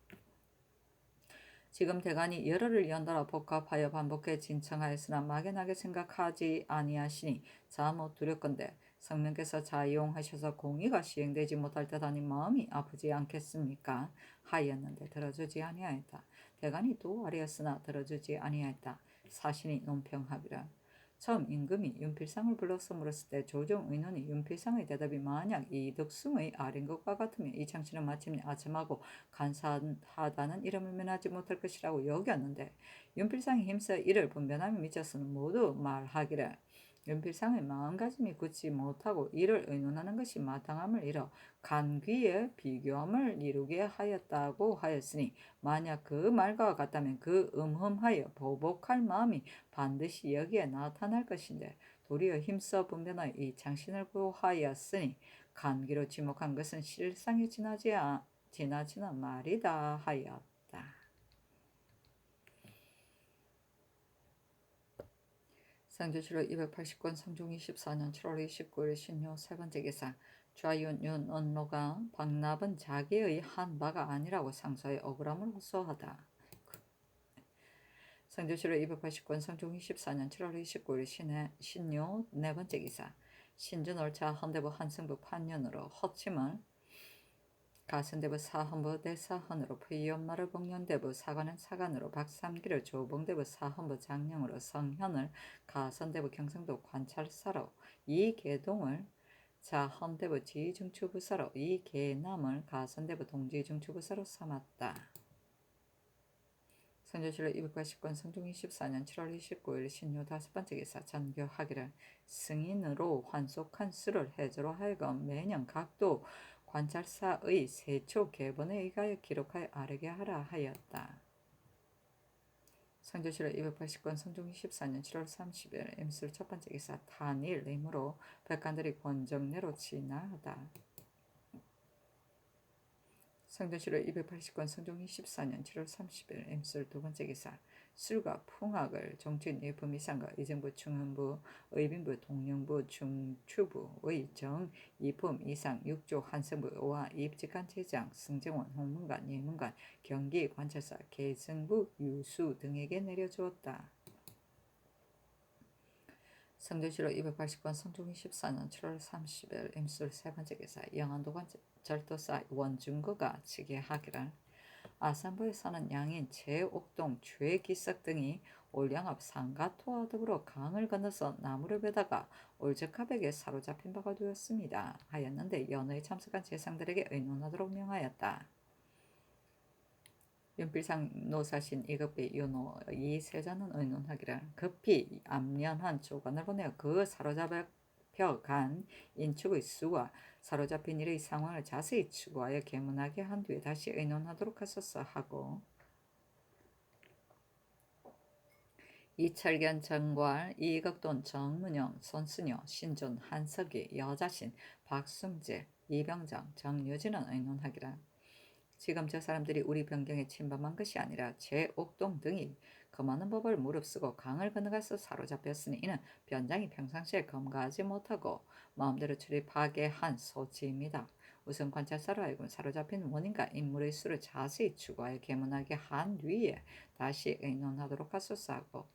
지금 대간이 열흘을 연달아 복합하여 반복해 진청하였으나 막연하게 생각하지 아니하시니 자못 두렵건대 성명께서 자이용하셔서 공의가 시행되지 못할 듯하니 마음이 아프지 않겠습니까? 하였는데 들어주지 아니하였다. 대간이 또 아뢰었으나 들어주지 아니하였다. 사신이 논평하기를 처음 임금이 윤필상을 불러서 물었을 때 조정 의논이 윤필상의 대답이 만약 이덕숭의 아린 것과 같으면 이창신은 마침내 아첨하고 간사하다는 이름을 면하지 못할 것이라고 여겼는데 윤필상이 힘써 이를 분변함에 미쳐서는 모두 말하기를 윤필상의 마음가짐이 굳지 못하고 이를 의논하는 것이 마땅함을 잃어 간귀의 비교함을 이루게 하였다고 하였으니 만약 그 말과 같다면 그 음흠하여 보복할 마음이 반드시 여기에 나타날 것인데 도리어 힘써 분변하여 이 창신을 구하였으니 간기로 지목한 것은 실상에 지나치는 말이다 하였다. 상조실록 280권 성종 24년 7월 29일 신묘 세 번째 기사 좌윤 윤언로가 박납은 자기의 한 바가 아니라고 상소해 억울함을 호소하다. 상조실록 280권 성종 24년 7월 29일 신묘 네 번째 기사 신준 올차 헌대부 한승부 판년으로 허침을 가선대부 사헌부 대사헌으로 부의엄마를 복년대부 사관은 사관으로 박삼기를 조봉대부 사헌부 장령으로 성현을 가선대부 경상도 관찰사로 이계동을 자헌대부 지중추부사로 이계남을 가선대부 동지중추부사로 삼았다. 선조실록 280권 성종 24년 7월 29일 신묘 다섯 번째 기사 전교하기를 승인으로 환속한 수를 해조로 하여금 매년 각도 관찰사의 세초 개본에 의하여 기록하여 아르게 하라 하였다. 상조실록 280권 성종 24년 7월 30일 임술 첫 번째 기사 탄일 임으로 백관들이 권정내로 진하하다. 상조실록 280권 성종 24년 7월 30일 임술 두 번째 기사 술과 풍악을 정치인 예품 이상과 의정부 중흥부 의빈부 동령부 중추부의 정 이품 이상 6조 한성부와 입직한 제장 승정원 홍문관 예문관 경기 관찰사 계승부 유수 등에게 내려주었다. 상조실록 280권 성종 24년 7월 30일 임술 세 번째 기사 영안도 절도사 원중거가 즉위하기를 아산부에 사는 양인 제옥동 최기석 등이 올양 앞 상가토와 더불어 강을 건너서 나무를 베다가 올적합에게 사로잡힌 바가 되었습니다. 하였는데 연회에 참석한 재상들에게 의논하도록 명하였다. 윤필상 노사신 이급비 윤호 이 세자는 의논하기를 급히 암련한 조관을 보내어 그 사로잡혀간 인축의 수와 사로잡힌 일의 상황을 자세히 추구하여 계문하게 한 뒤에 다시 의논하도록 하소서 하고 이철견, 정괄, 이극돈, 정문영, 손순효, 신준, 한석기, 여자신, 박승재, 이병정, 정유진은 의논하기라. 지금 저 사람들이 우리 변경에 침범한 것이 아니라 제옥동 등이 그 많은 법을 무릅쓰고 강을 건너가서 사로잡혔으니 이는 변장이 평상시에 검거하지 못하고 마음대로 출입하게 한 소지입니다. 우선 관찰사로 하여금 사로잡힌 원인과 인물의 수를 자세히 추구하여 계문하게 한 뒤에 다시 의논하도록 하소서 하고,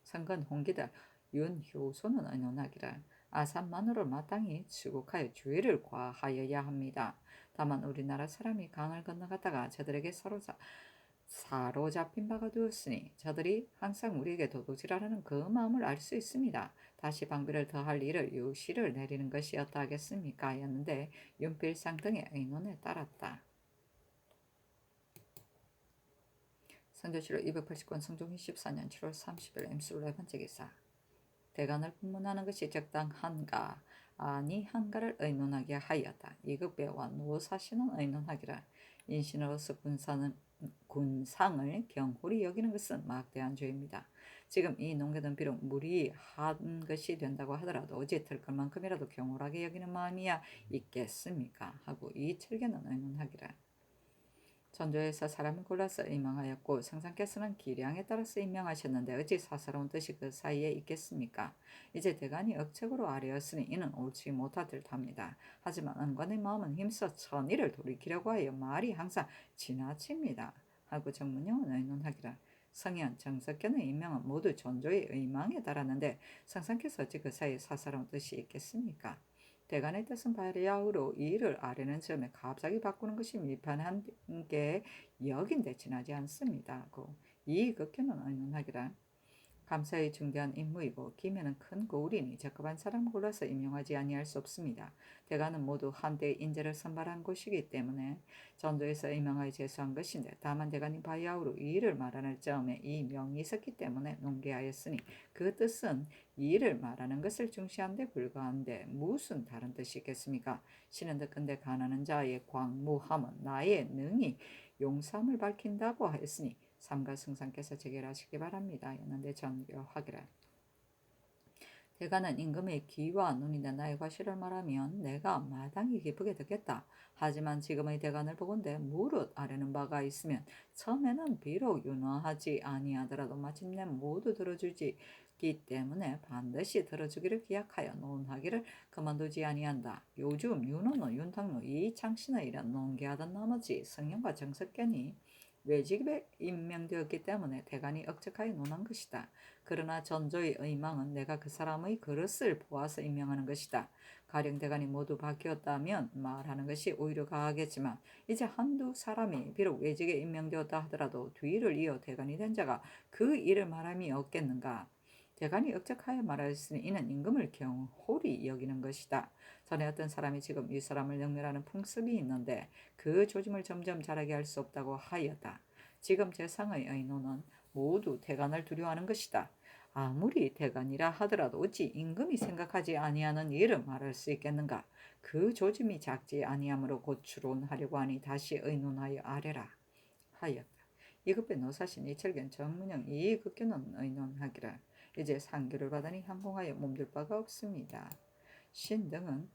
성근 홍기들 윤효소는 의논하기를 아산만으로 마땅히 추국하여 주의를 과하여야 합니다. 다만 우리나라 사람이 강을 건너갔다가 저들에게 사로잡힌 바가 되었으니 저들이 항상 우리에게 도둑질하라는 그 마음을 알 수 있습니다. 다시 방비를 더할 일을 유시를 내리는 것이 어떠하겠습니까? 였는데 윤필상 등의 의논에 따랐다. 선조실록 289권 성종이 14년 7월 30일 임수 4번째 기사. 대간을 분문하는 것이 적당한가 아니한가를 의논하게 하였다. 이극배와 노사신은 의논하기를 인신으로서 군상을 경홀히 여기는 것은 막대한 죄입니다. 지금 이 농계는 비록 무리한 것이 된다고 하더라도 어찌 털걸만큼이라도 경홀하게 여기는 마음이야 있겠습니까? 하고 이 철계는 의논하기를 전조에서 사람을 골라서 임명하였고 성상께서는 기량에 따라서 임명하셨는데 어찌 사사로운 뜻이 그 사이에 있겠습니까? 이제 대간이 억측으로 아뢰었으니 이는 옳지 못하듯합니다. 하지만 은관의 마음은 힘써 천의를 돌이키려고 하여 말이 항상 지나칩니다. 하고 정문영은 의논하기를 성현, 정석견의 임명은 모두 전조의 의망에 달하는데 성상께서 어찌 그 사이에 사사로운 뜻이 있겠습니까? 대간의 뜻은 바야흐로 이 일을 아뢰는 점에 갑자기 바꾸는 것이 밀판한 게 역인데 지나지 않습니다. 이 극견은 의논하기라. 감사에 중대한 임무이고 김해는 큰 고을이니 적합한 사람 골라서 임용하지 아니할 수 없습니다. 대가는 모두 한때의 인재를 선발한 곳이기 때문에 전도에서 임명하여 제수한 것인데 다만 대간이 바야흐로 이 일을 말하는 점에 이 명이 있었기 때문에 농계하였으니 그 뜻은 이 일을 말하는 것을 중시한 데 불과한데 무슨 다른 뜻이 있겠습니까? 신은 득근데 가난한 자의 광무함은 나의 능히 용삼을 밝힌다고 하였으니 삼가 승상께서 재결하시기 바랍니다. 였는데 정교하기를 대가는 임금의 귀와 눈이나 나의 과실을 말하면 내가 마땅히 기쁘게 듣겠다. 하지만 지금의 대간을 보건대 무릇 아뢰는 바가 있으면 처음에는 비록 윤허하지 아니하더라도 마침내 모두 들어주기 때문에 반드시 들어주기를 기약하여 논하기를 그만두지 아니한다. 요즘 윤호노, 윤탁노, 이창신의 이런 논계하던 나머지 성현과 정석견이 외직에 임명되었기 때문에 대간이 억측하여 논한 것이다. 그러나 전조의 의망은 내가 그 사람의 그릇을 보아서 임명하는 것이다. 가령 대간이 모두 바뀌었다면 말하는 것이 오히려 가하겠지만 이제 한두 사람이 비록 외직에 임명되었다 하더라도 뒤를 이어 대간이 된 자가 그 일을 말함이 없겠는가. 대간이 억측하여 말하였으니 이는 임금을 경홀히 여기는 것이다. 전에 어떤 사람이 지금 이 사람을 영멸하는 풍습이 있는데 그 조짐을 점점 자라게 할 수 없다고 하였다. 지금 재상의 의논은 모두 대간을 두려워하는 것이다. 아무리 대간이라 하더라도 어찌 임금이 생각하지 아니하는 일을 말할 수 있겠는가. 그 조짐이 작지 아니하므로 곧 추론하려고 하니 다시 의논하여 아뢰라 하였다. 이급의 노사신 이철견 정문영 이극견은 의논하기를 이제 상교를 받으니 항공하여 몸둘 바가 없습니다. 신 등은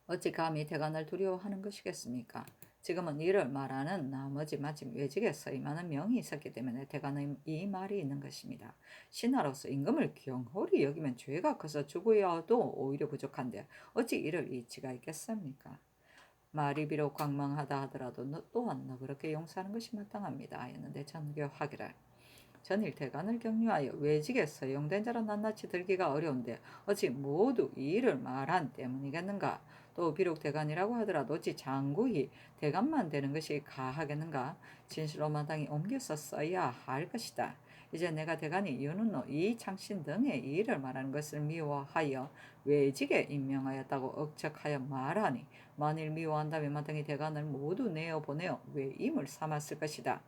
어찌 감히 대간을 두려워하는 것이겠습니까? 지금은 이를 말하는 나머지 마침 외직에서 임하는 명이 있었기 때문에 대간의 이 말이 있는 것입니다. 신하로서 임금을 경홀히 여기면 죄가 커서 죽어야도 오히려 부족한데 어찌 이를 이치가 있겠습니까? 말이 비록 광망하다 하더라도 또한 너그럽게 용서하는 것이 마땅합니다. 했는데 전교하기를 전일 대간을 격려하여 외직에 서용된 자로 낱낱이 들기가 어려운데 어찌 모두 이 일을 말한 때문이겠는가? 또 비록 대간이라고 하더라도 어찌 장구히 대간만 되는 것이 가하겠는가? 진실로 마땅히 옮겨서 써야 할 것이다. 이제 내가 대간이 윤은노, 이창신 등의 이 일을 말하는 것을 미워하여 외직에 임명하였다고 억척하여 말하니 만일 미워한다면 마땅히 대간을 모두 내어보내어 외임을 삼았을 것이다.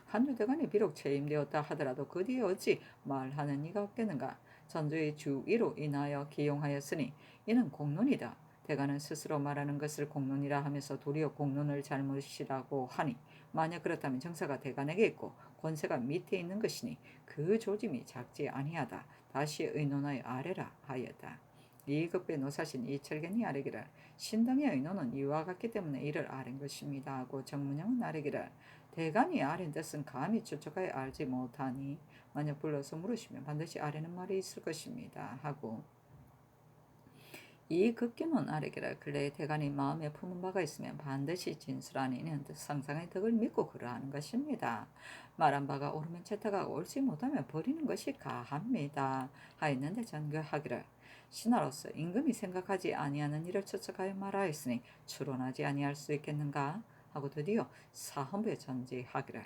한두 대간이 비록 채임되었다 하더라도 그 뒤에 어찌 말하는 이가 없겠는가. 전조의 주의로 인하여 기용하였으니 이는 공론이다. 대간은 스스로 말하는 것을 공론이라 하면서 도리어 공론을 잘못이라고 하니 만약 그렇다면 정사가 대간에게 있고 권세가 밑에 있는 것이니 그 조짐이 작지 아니하다. 다시 의논하여 아래라 하였다. 이급의 노사신 이철견이 아뢰기를 신등의 의논은 이와 같기 때문에 이를 아랜 것입니다 하고 정문영은 아뢰기를 대간이 아랜 뜻은 감히 추측하여 알지 못하니 만약 불러서 물으시면 반드시 아뢰는 말이 있을 것입니다 하고 이 급기문 아뢰기를 근래에 대간이 마음에 품은 바가 있으면 반드시 진술하니 이는 상상의 덕을 믿고 그러하는 것입니다. 말한 바가 옳으면 채택하고 옳지 못하면 버리는 것이 가합니다 하였는데 전교하기를 신하로서 임금이 생각하지 아니하는 일을 추측하여 말하였으니 추론하지 아니할 수 있겠는가 하고 드디어 사헌부에 전지하기를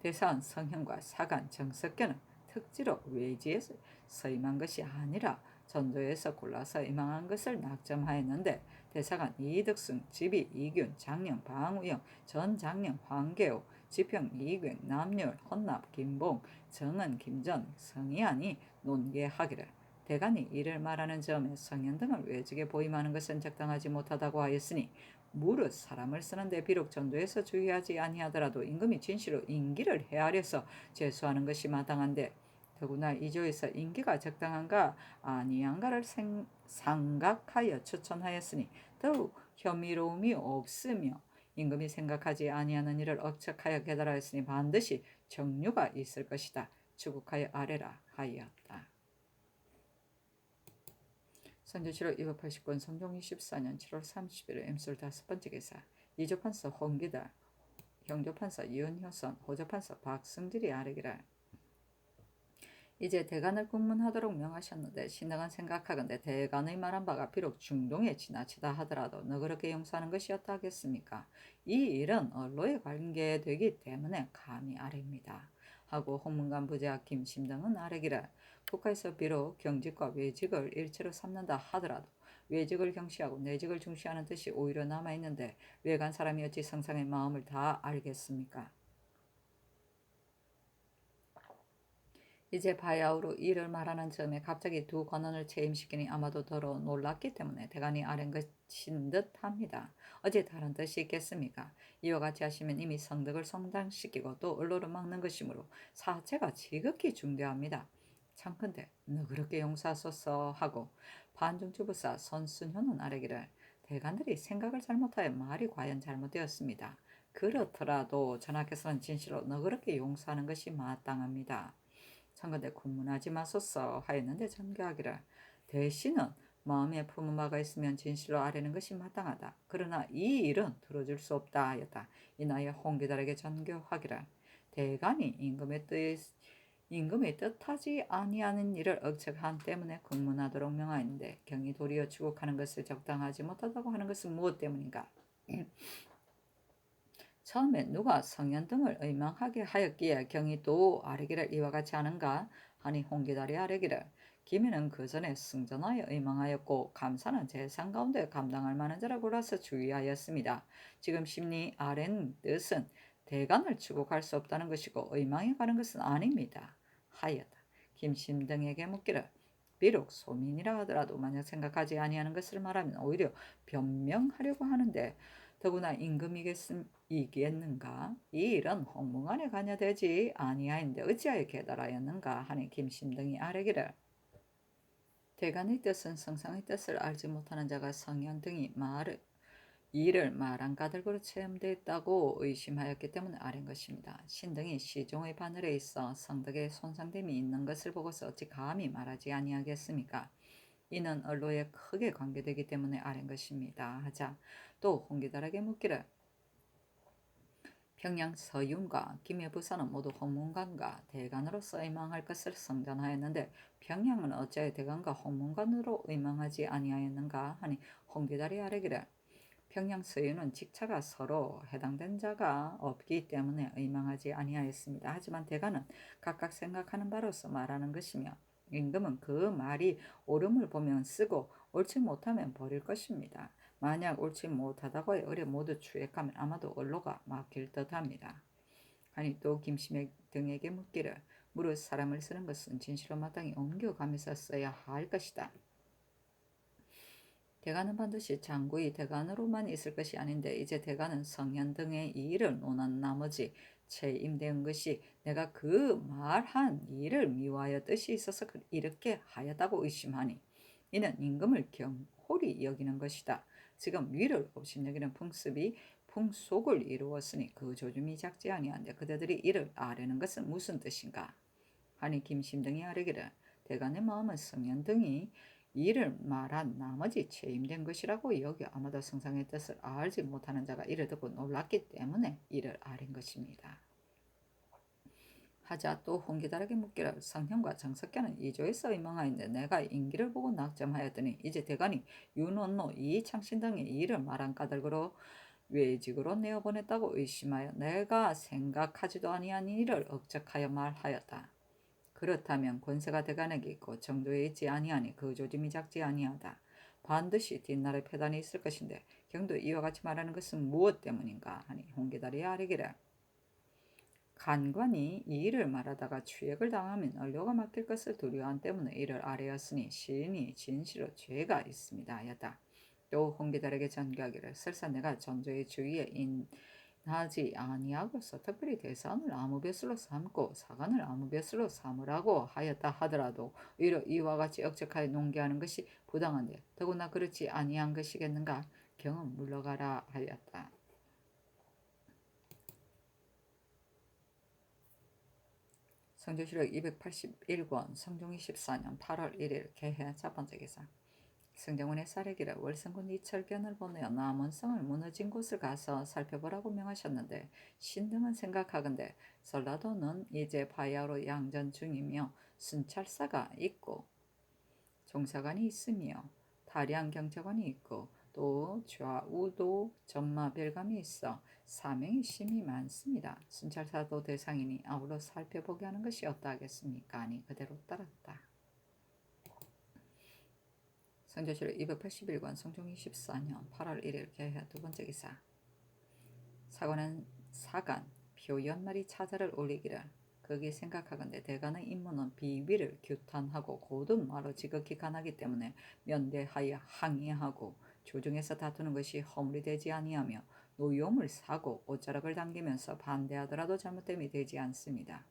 대사원 성현과 사간 정석견은 특지로 외지에서 서임한 것이 아니라 전도에서 골라서 임항한 것을 낙점하였는데 대사관 이덕승, 지비, 이균, 장령, 방우영, 전장령, 황계호, 지평, 이균, 남률, 헌납, 김봉, 정은, 김전, 성희안이 논계하기를 대간이 이를 말하는 점에 성현 등을 외적에 보임하는 것은 적당하지 못하다고 하였으니 무릇 사람을 쓰는데 비록 전도에서 주의하지 아니하더라도 임금이 진실로 인기를 헤아려서 제수하는 것이 마땅한데 더구나 이조에서 인기가 적당한가 아니한가를 생각하여 추천하였으니 더욱 혐의로움이 없으며 임금이 생각하지 아니하는 일을 억척하여 깨달았으니 반드시 정류가 있을 것이다. 추국하여 아래라 하였다. 선조 7월 289년 성종 24년 7월 30일 엠솔 5번째 기사 이조판서 홍기달 형조판서 이은효선 호조판서 박승질이 아뢰기를 이제 대간을 국문하도록 명하셨는데 신등은 생각하건대 대간의 말한 바가 비록 중동에 지나치다 하더라도 너그럽게 용서하는 것이었다 하겠습니까? 이 일은 언로에 관계되기 때문에 감히 아뢰입니다. 하고 홍문관 부자 김심등은 아뢰기를 국가에서 비록 경직과 외직을 일체로 삼는다 하더라도 외직을 경시하고 내직을 중시하는 뜻이 오히려 남아있는데 외간 사람이 어찌 성상의 마음을 다 알겠습니까? 이제 바야흐로 이를 말하는 점에 갑자기 두 관원을 체임시키니 아마도 더러 놀랐기 때문에 대간이 아랜 것인 듯합니다. 어찌 다른 뜻이 있겠습니까? 이와 같이 하시면 이미 성덕을 성장시키고 또 언로를 막는 것이므로 사체가 지극히 중대합니다. 참컨대 너그럽게 용서하소서 하고 반중주부사 선순효는 아뢰기를 대간들이 생각을 잘못하여 말이 과연 잘못되었습니다. 그렇더라도 전하께서는 진실로 너그럽게 용서하는 것이 마땅합니다. 청건대 군문하지 마소서 하였는데 전교하기를 대신은 마음에 품은 바가 있으면 진실로 아뢰는 것이 마땅하다. 그러나 이 일은 들어줄 수 없다 하였다. 이나여 홍기달에게 전교하기를 대간이 임금의 뜻하지 아니하는 일을 억척한 때문에 군문하도록 명하였는데 경이 도리어 추국하는 것을 적당하지 못하다고 하는 것은 무엇 때문인가? 처음에 누가 성현 등을 의망하게 하였기에 경이 또 아뢰기를 이와 같이 하는가 하니 홍기달이 아뢰기를 김희는 그 전에 승전하여 의망하였고 감사는 재상 가운데 감당할 만한 자라 골라서 주의하였습니다. 지금 심리 아랜 뜻은 대간을 추국할 수 없다는 것이고 의망에 가는 것은 아닙니다. 하였다. 김심 등에게 묻기를 비록 소민이라 하더라도 만약 생각하지 아니하는 것을 말하면 오히려 변명하려고 하는데 더구나 임금이겠는가? 이 일은 홍문관에 관여되지 아니하인데 어찌하여 깨달아였는가 하니 김심등이 아뢰기를 대간의 뜻은 성상의 뜻을 알지 못하는 자가 성현 등이 이를 말한 까닭으로 체험되었다고 의심하였기 때문에 아랜 것입니다. 신등이 시종의 바늘에 있어 성덕에 손상됨이 있는 것을 보고서 어찌 감히 말하지 아니하겠습니까? 이는 언로에 크게 관계되기 때문에 아랜 것입니다. 하자 또 홍기달에게 묻기를 평양 서윤과 김해 부사는 모두 홍문관과 대간으로서 의망할 것을 성전하였는데 평양은 어찌하여 대간과 홍문관으로 의망하지 아니하였는가 하니 홍기달이 아뢰기를 평양 서윤은 직차가 서로 해당된 자가 없기 때문에 의망하지 아니하였습니다. 하지만 대간은 각각 생각하는 바로서 말하는 것이며 임금은 그 말이 옳음을 보면 쓰고 옳지 못하면 버릴 것입니다. 만약 옳지 못하다고 해 의뢰 모두 추액하면 아마도 언로가 막힐 듯합니다. 아니 또 김심액 등에게 묻기를 무릇 사람을 쓰는 것은 진실로 마땅히 옮겨가면서 써야 할 것이다. 대가는 반드시 장구의 대간으로만 있을 것이 아닌데 이제 대가는 성현 등의 이 일을 논한 나머지 채임된 것이 내가 그 말한 일을 미워하여 뜻이 있어서 이렇게 하였다고 의심하니 이는 임금을 경홀히 여기는 것이다. 지금 위를 업신여기는 풍속을 이루었으니 그 조짐이 작지 아니한데 그대들이 이를 아뢰는 것은 무슨 뜻인가 하니 김심등이 아뢰기를 대간의 마음은 성현 등이 이를 말한 나머지 체임된 것이라고 여겨 아마도 성상의 뜻을 알지 못하는 자가 이를 듣고 놀랐기 때문에 이를 아린 것입니다. 하자 또 홍기다에게 묻기를 성현과 정석현은 이조에서 의망하였는데 내가 인기를 보고 낙점하였더니 이제 대간이 윤원로 이창신 등의 이를 말한 까닭으로 외직으로 내어보냈다고 의심하여 내가 생각하지도 아니한 일을 억적하여 말하였다. 그렇다면 권세가 대간에게 있고 정도에 있지 아니하니 그 조짐이 작지 아니하다. 반드시 뒷날에 패단이 있을 것인데 경도 이와 같이 말하는 것은 무엇 때문인가 하니 홍기달이 아뢰기를 간관이 이 일을 말하다가 추액을 당하면 언료가 막힐 것을 두려워한 때문에 이를 아뢰었으니 시인이 진실로 죄가 있습니다 하였다. 또 홍기달에게 전교하기를 설사 내가 전조의 주위에 인하지 아니하고서 특별히 대산을 아무벼슬로 삼고 사관을 아무벼슬로 삼으라고 하였다 하더라도 오히려 이와 같이 억적하여 농계하는 것이 부당한데 더구나 그렇지 아니한 것이겠는가 경은 물러가라 하였다. 성조실록 281권 성종이 14년 8월 1일 개해 첫번째 기사 성정원의 사례기를 월성군 이철견을 보내어 남원성을 무너진 곳을 가서 살펴보라고 명하셨는데 신등은 생각하건대 전라도는 이제 바야흐로 양전 중이며 순찰사가 있고 종사관이 있으며 다량 경찰관이 있고 또 좌우도 전마별감이 있어 사명이 심히 많습니다. 순찰사도 대상이니 아울러 살펴보게 하는 것이 어떠하겠습니까? 아니 그대로 따랐다. 성조실 281권 성종 24년 8월 1일 개해 두번째 기사 사관 표연말이 차자를 올리기를 거기 생각하건대 대간의 임무는 비위를 규탄하고 고든 말로 지극히 간하기 때문에 면대하여 항의하고 조중에서 다투는 것이 허물이 되지 아니하며 노용을 사고 옷자락을 당기면서 반대하더라도 잘못됨이 되지 않습니다.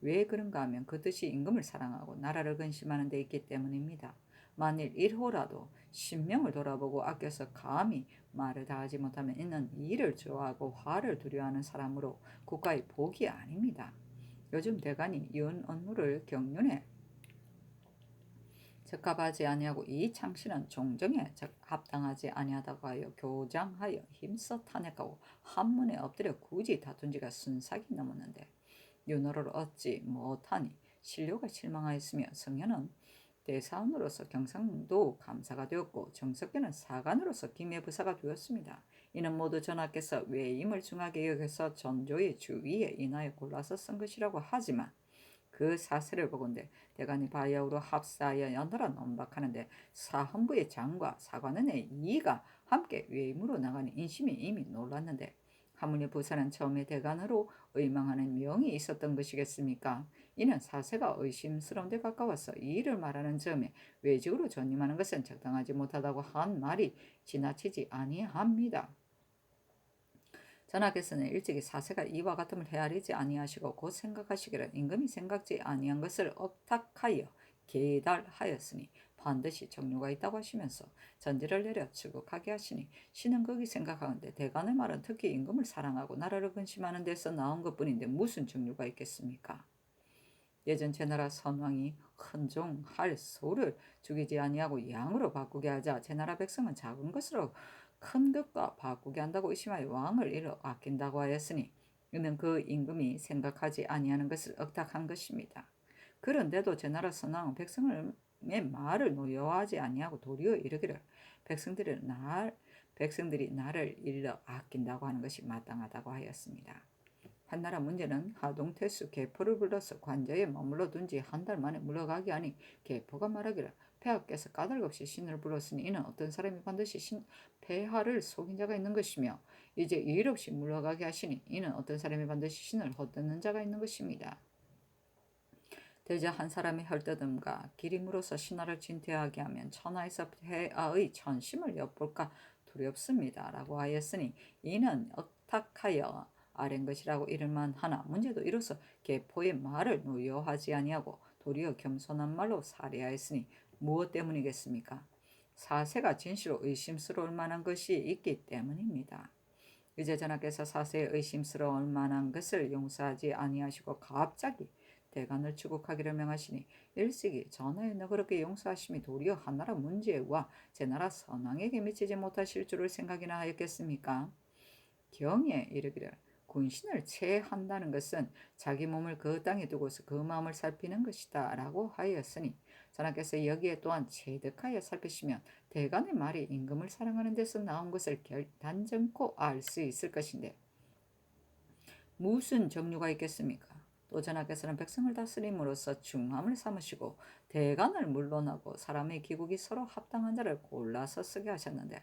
왜 그런가 하면 그 뜻이 임금을 사랑하고 나라를 근심하는 데 있기 때문입니다. 만일 1호라도 신명을 돌아보고 아껴서 감히 말을 다하지 못하면 이는 일을 좋아하고 화를 두려워하는 사람으로 국가의 복이 아닙니다. 요즘 대간이 윤 언무를 경륜에 적합하지 아니하고 이 창씨는 종정에 합당하지 아니하다고 하여 교장하여 힘써 탄핵하고 한문에 엎드려 굳이 다툰 지가 순삭이 넘었는데 윤호를 얻지 못하니 신료가 실망하였으며 성현은 대사원으로서 경상도 감사가 되었고 정석현은 사관으로서 김해부사가 되었습니다. 이는 모두 전하께서 외임을 중하게 여겨서 전조의 주위에 인하여 골라서 쓴 것이라고 하지만 그 사세를 보건대 대간이 바야흐로 합사하여 연달아 논박하는데 사헌부의 장과 사관원의 이의가 함께 외임으로 나가니 인심이 이미 놀랐는데 하물며 부사는 처음에 대간으로 의망하는 명이 있었던 것이겠습니까? 이는 사세가 의심스러운 데 가까워서 이 일을 말하는 점에 외직으로 전임하는 것은 적당하지 못하다고 한 말이 지나치지 아니합니다. 전하께서는 일찍이 사세가 이와 같음을 헤아리지 아니하시고 곧 생각하시기를 임금이 생각지 아니한 것을 업탁하여 계달하였으니 반드시 정류가 있다고 하시면서 전지를 내려 추국하게 하시니 신은 거기 생각하건대 대간의 말은 특히 임금을 사랑하고 나라를 근심하는 데서 나온 것뿐인데 무슨 정류가 있겠습니까? 예전 제나라 선왕이 헌종할 소를 죽이지 아니하고 양으로 바꾸게 하자 제나라 백성은 작은 것으로 큰 것과 바꾸게 한다고 의심하여 왕을 이로 아낀다고 하였으니 이는 그 임금이 생각하지 아니하는 것을 억탁한 것입니다. 그런데도 제나라 선왕은 백성의 말을 노여워하지 아니하고 도리어 이르기를 백성들이 나를 일러 아낀다고 하는 것이 마땅하다고 하였습니다. 한나라 문제는 하동태수 계포를 불러서 관저에 머물러 둔 지 한 달 만에 물러가게 하니 계포가 말하기를 폐하께서 까닭없이 신을 불렀으니 이는 어떤 사람이 반드시 폐하를 속인 자가 있는 것이며 이제 이일 없이 물러가게 하시니 이는 어떤 사람이 반드시 신을 헛되는 자가 있는 것입니다. 대저 한 사람의 혈떠듬과 기림으로서 신하를 진퇴하게 하면 천하에서 폐하의 천심을 엿볼까 두렵습니다. 라고 하였으니 이는 억탁하여 아랜 것이라고 이를만 하나 문제도 이로써 계포의 말을 노여하지 아니하고 도리어 겸손한 말로 살해하였으니 무엇 때문이겠습니까? 사세가 진실로 의심스러울 만한 것이 있기 때문입니다. 이제 전하께서 사세에 의심스러울 만한 것을 용서하지 아니하시고 갑자기 대간을 추국하기를 명하시니 일찍이 전하의 너그럽게 용서하심이 도리어 한나라 문제와 제 나라 선왕에게 미치지 못하실 줄을 생각이나 하였겠습니까? 경에 이르기를 군신을 체한다는 것은 자기 몸을 그 땅에 두고서 그 마음을 살피는 것이다 라고 하였으니 전하께서 여기에 또한 체득하여 살피시면 대간의 말이 임금을 사랑하는 데서 나온 것을 단정코 알 수 있을 것인데 무슨 정류가 있겠습니까? 또 전하께서는 백성을 다스림으로써 중함을 삼으시고 대간을 물론하고 사람의 기국이 서로 합당한 자를 골라서 쓰게 하셨는데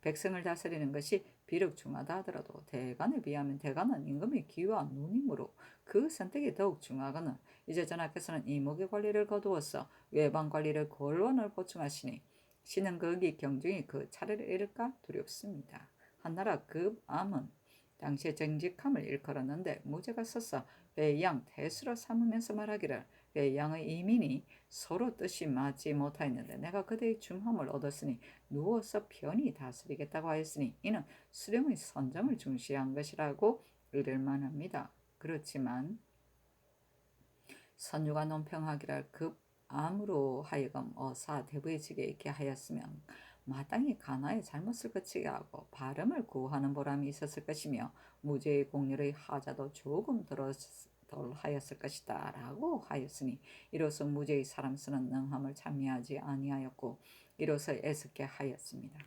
백성을 다스리는 것이 비록 중하다 하더라도 대간에 비하면 대간은 임금의 기와 누님으로 그 선택이 더욱 중하거늘 이제 전하께서는 이목의 관리를 거두어서 외방 관리를 권원을 보충하시니 신은 거기 경중이 그 차례를 잃을까 두렵습니다. 한나라 급암은 당시의 정직함을 일컬었는데 무죄가 서서 배양 대수로 삼으면서 말하기를 배양의 이민이 서로 뜻이 맞지 못하였는데 내가 그대의 중함을 얻었으니 누워서 편히 다스리겠다고 하였으니 이는 수령의 선정을 중시한 것이라고 의를 만합니다. 그렇지만 선유가 논평하기를 급암으로 하여금 어사 대부해지게 있게 하였으면 마땅히 가나의 잘못을 그치게 하고 발음을 구하는 보람이 있었을 것이며 무죄의 공률의 하자도 조금 덜 하였을 것이다 라고 하였으니 이로써 무죄의 사람 쓰는 능함을 참여하지 아니하였고 이로써 애석게 하였습니다.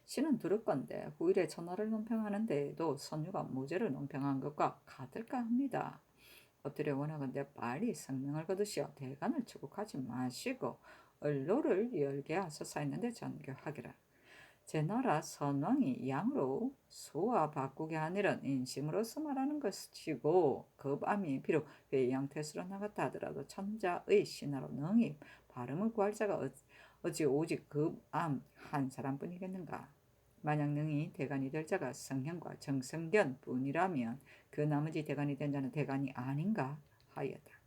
신은 두렵건대 후일에 천하를 논평하는 데에도 선유가 무죄를 논평한 것과 같을까 합니다. 엎드려 원하건대 빨리 성명을 거두시어 대간을 추국하지 마시고 언로를 열게 하소서 했는데 전교하기를 제 나라 선왕이 양으로 소와 바꾸게 하니란 인심으로서 말하는 것이고 급암이 비록 배양태수로 나갔다 하더라도 천자의 신하로 능히 발음을 구할 자가 어찌 오직 급암 한 사람뿐이겠는가. 만약 능히 대간이 될 자가 성현과 정성견 뿐이라면 그 나머지 대간이 된 자는 대간이 아닌가 하였다.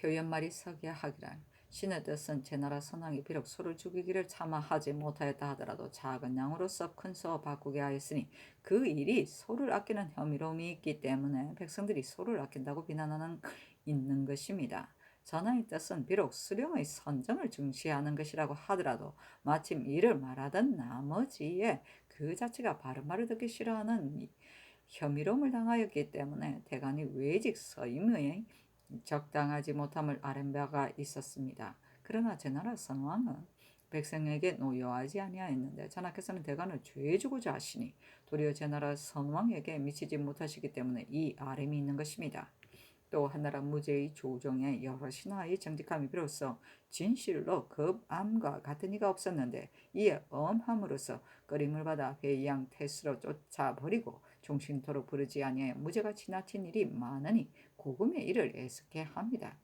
표현말이 서게 하기란 신의 뜻은 제 나라 선왕이 비록 소를 죽이기를 차마 하지 못하였다 하더라도 작은 양으로서 큰 소와 바꾸게 하였으니 그 일이 소를 아끼는 혐의로움이 있기 때문에 백성들이 소를 아낀다고 비난하는 있는 것입니다. 전하의 뜻은 비록 수령의 선정을 중시하는 것이라고 하더라도 마침 이를 말하던 나머지에 그 자체가 바른 말을 듣기 싫어하는 혐의로움을 당하였기 때문에 대간이 외직 서임의 적당하지 못함을 아는 바가 있었습니다. 그러나 제 나라 선왕은 백성에게 노여하지 아니하였는데 전하께서는 대간을 죄주고자 하시니 도리어 제 나라 선왕에게 미치지 못하시기 때문에 이 아름이 있는 것입니다. 또 한나라 무죄의 조정에 여러 신하의 정직함이 비로소 진실로 급암과 같은 이가 없었는데 이에 엄함으로써 꺼림을 받아 회양 태수로 쫓아버리고 종신토록 부르지 아니하여 무죄가 지나친 일이 많으니 고금의 일을 애석해 합니다.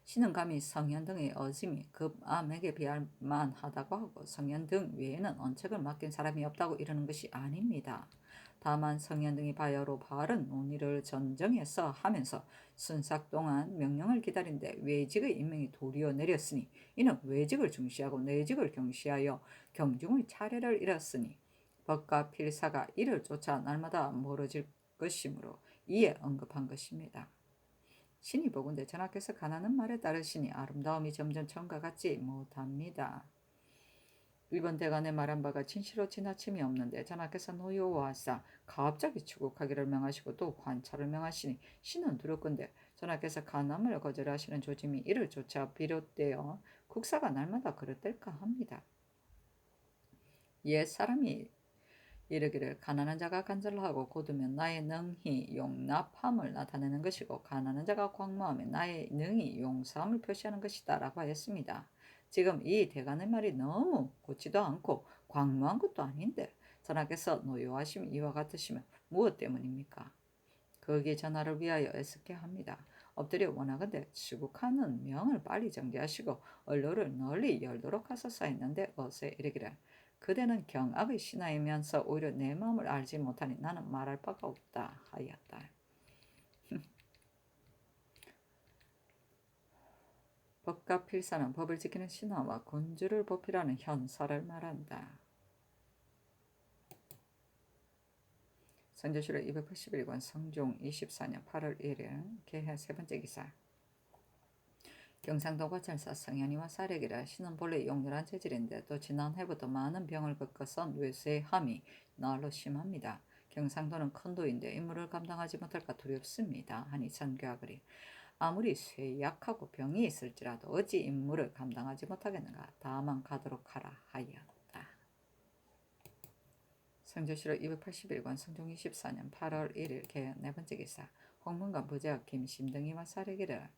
신은 감히 성현 등의 어짐이 급암에게 비할 만하다고 하고 성현 등 외에는 언책을 맡긴 사람이 없다고 이러는 것이 아닙니다. 다만 성현 등이 바야로 바른 논의를 전정해서 하면서 순삭 동안 명령을 기다린데 외직의 임명이 도리어 내렸으니 이는 외직을 중시하고 내직을 경시하여 경중의 차례를 잃었으니 법과 필사가 이를 쫓아 날마다 멀어질 것이므로 이에 언급한 것입니다. 신이 보건대 전하께서 가나는 말에 따르시니 아름다움이 점점 처음과 같지 못합니다. 일본 대간의 말한 바가 진실로 지나침이 없는데 전하께서 노여워하사 갑자기 추국하기를 명하시고 또 관찰을 명하시니 신은 두렵건대 전하께서 간암을 거절하시는 조짐이 이를 쫓아 비롯되어 국사가 날마다 그릇될까 합니다. 옛 사람이 이르기를 가난한 자가 간절하고 고두면 나의 능히 용납함을 나타내는 것이고 가난한 자가 광무하면 나의 능히 용서함을 표시하는 것이다 라고 하였습니다. 지금 이 대간의 말이 너무 고치도 않고 광무한 것도 아닌데 전하께서 노여하심이 이와 같으시면 무엇 때문입니까? 거기 전하를 위하여 애쓰게 합니다. 엎드려 원하건대 추국하는 명을 빨리 정지하시고 언로를 널리 열도록 하소서 했는데 어세 이르기를 그대는 경악의 신하이면서 오히려 내 마음을 알지 못하니 나는 말할 바가 없다 하였다. 법과 필사는 법을 지키는 신하와 군주를 보필하는 현사를 말한다. 선조실록 281권 성종 24년 8월 1일 개해 세 번째 기사. 경상도 과찰사 성현이와 사례기라 신은 본래 용렬한 체질인데 또 지난 해부터 많은 병을 겪어서 뇌쇠함이 날로 심합니다. 경상도는 큰 도인데 임무를 감당하지 못할까 두렵습니다. 하니 전교하거리 아무리 쇠약하고 병이 있을지라도 어찌 임무를 감당하지 못하겠는가. 다만 가도록 하라 하였다. 성조실록 281권 성종 24년 8월 1일 개헌 네 번째 기사. 홍문관 부제학 김심등이와 사례기를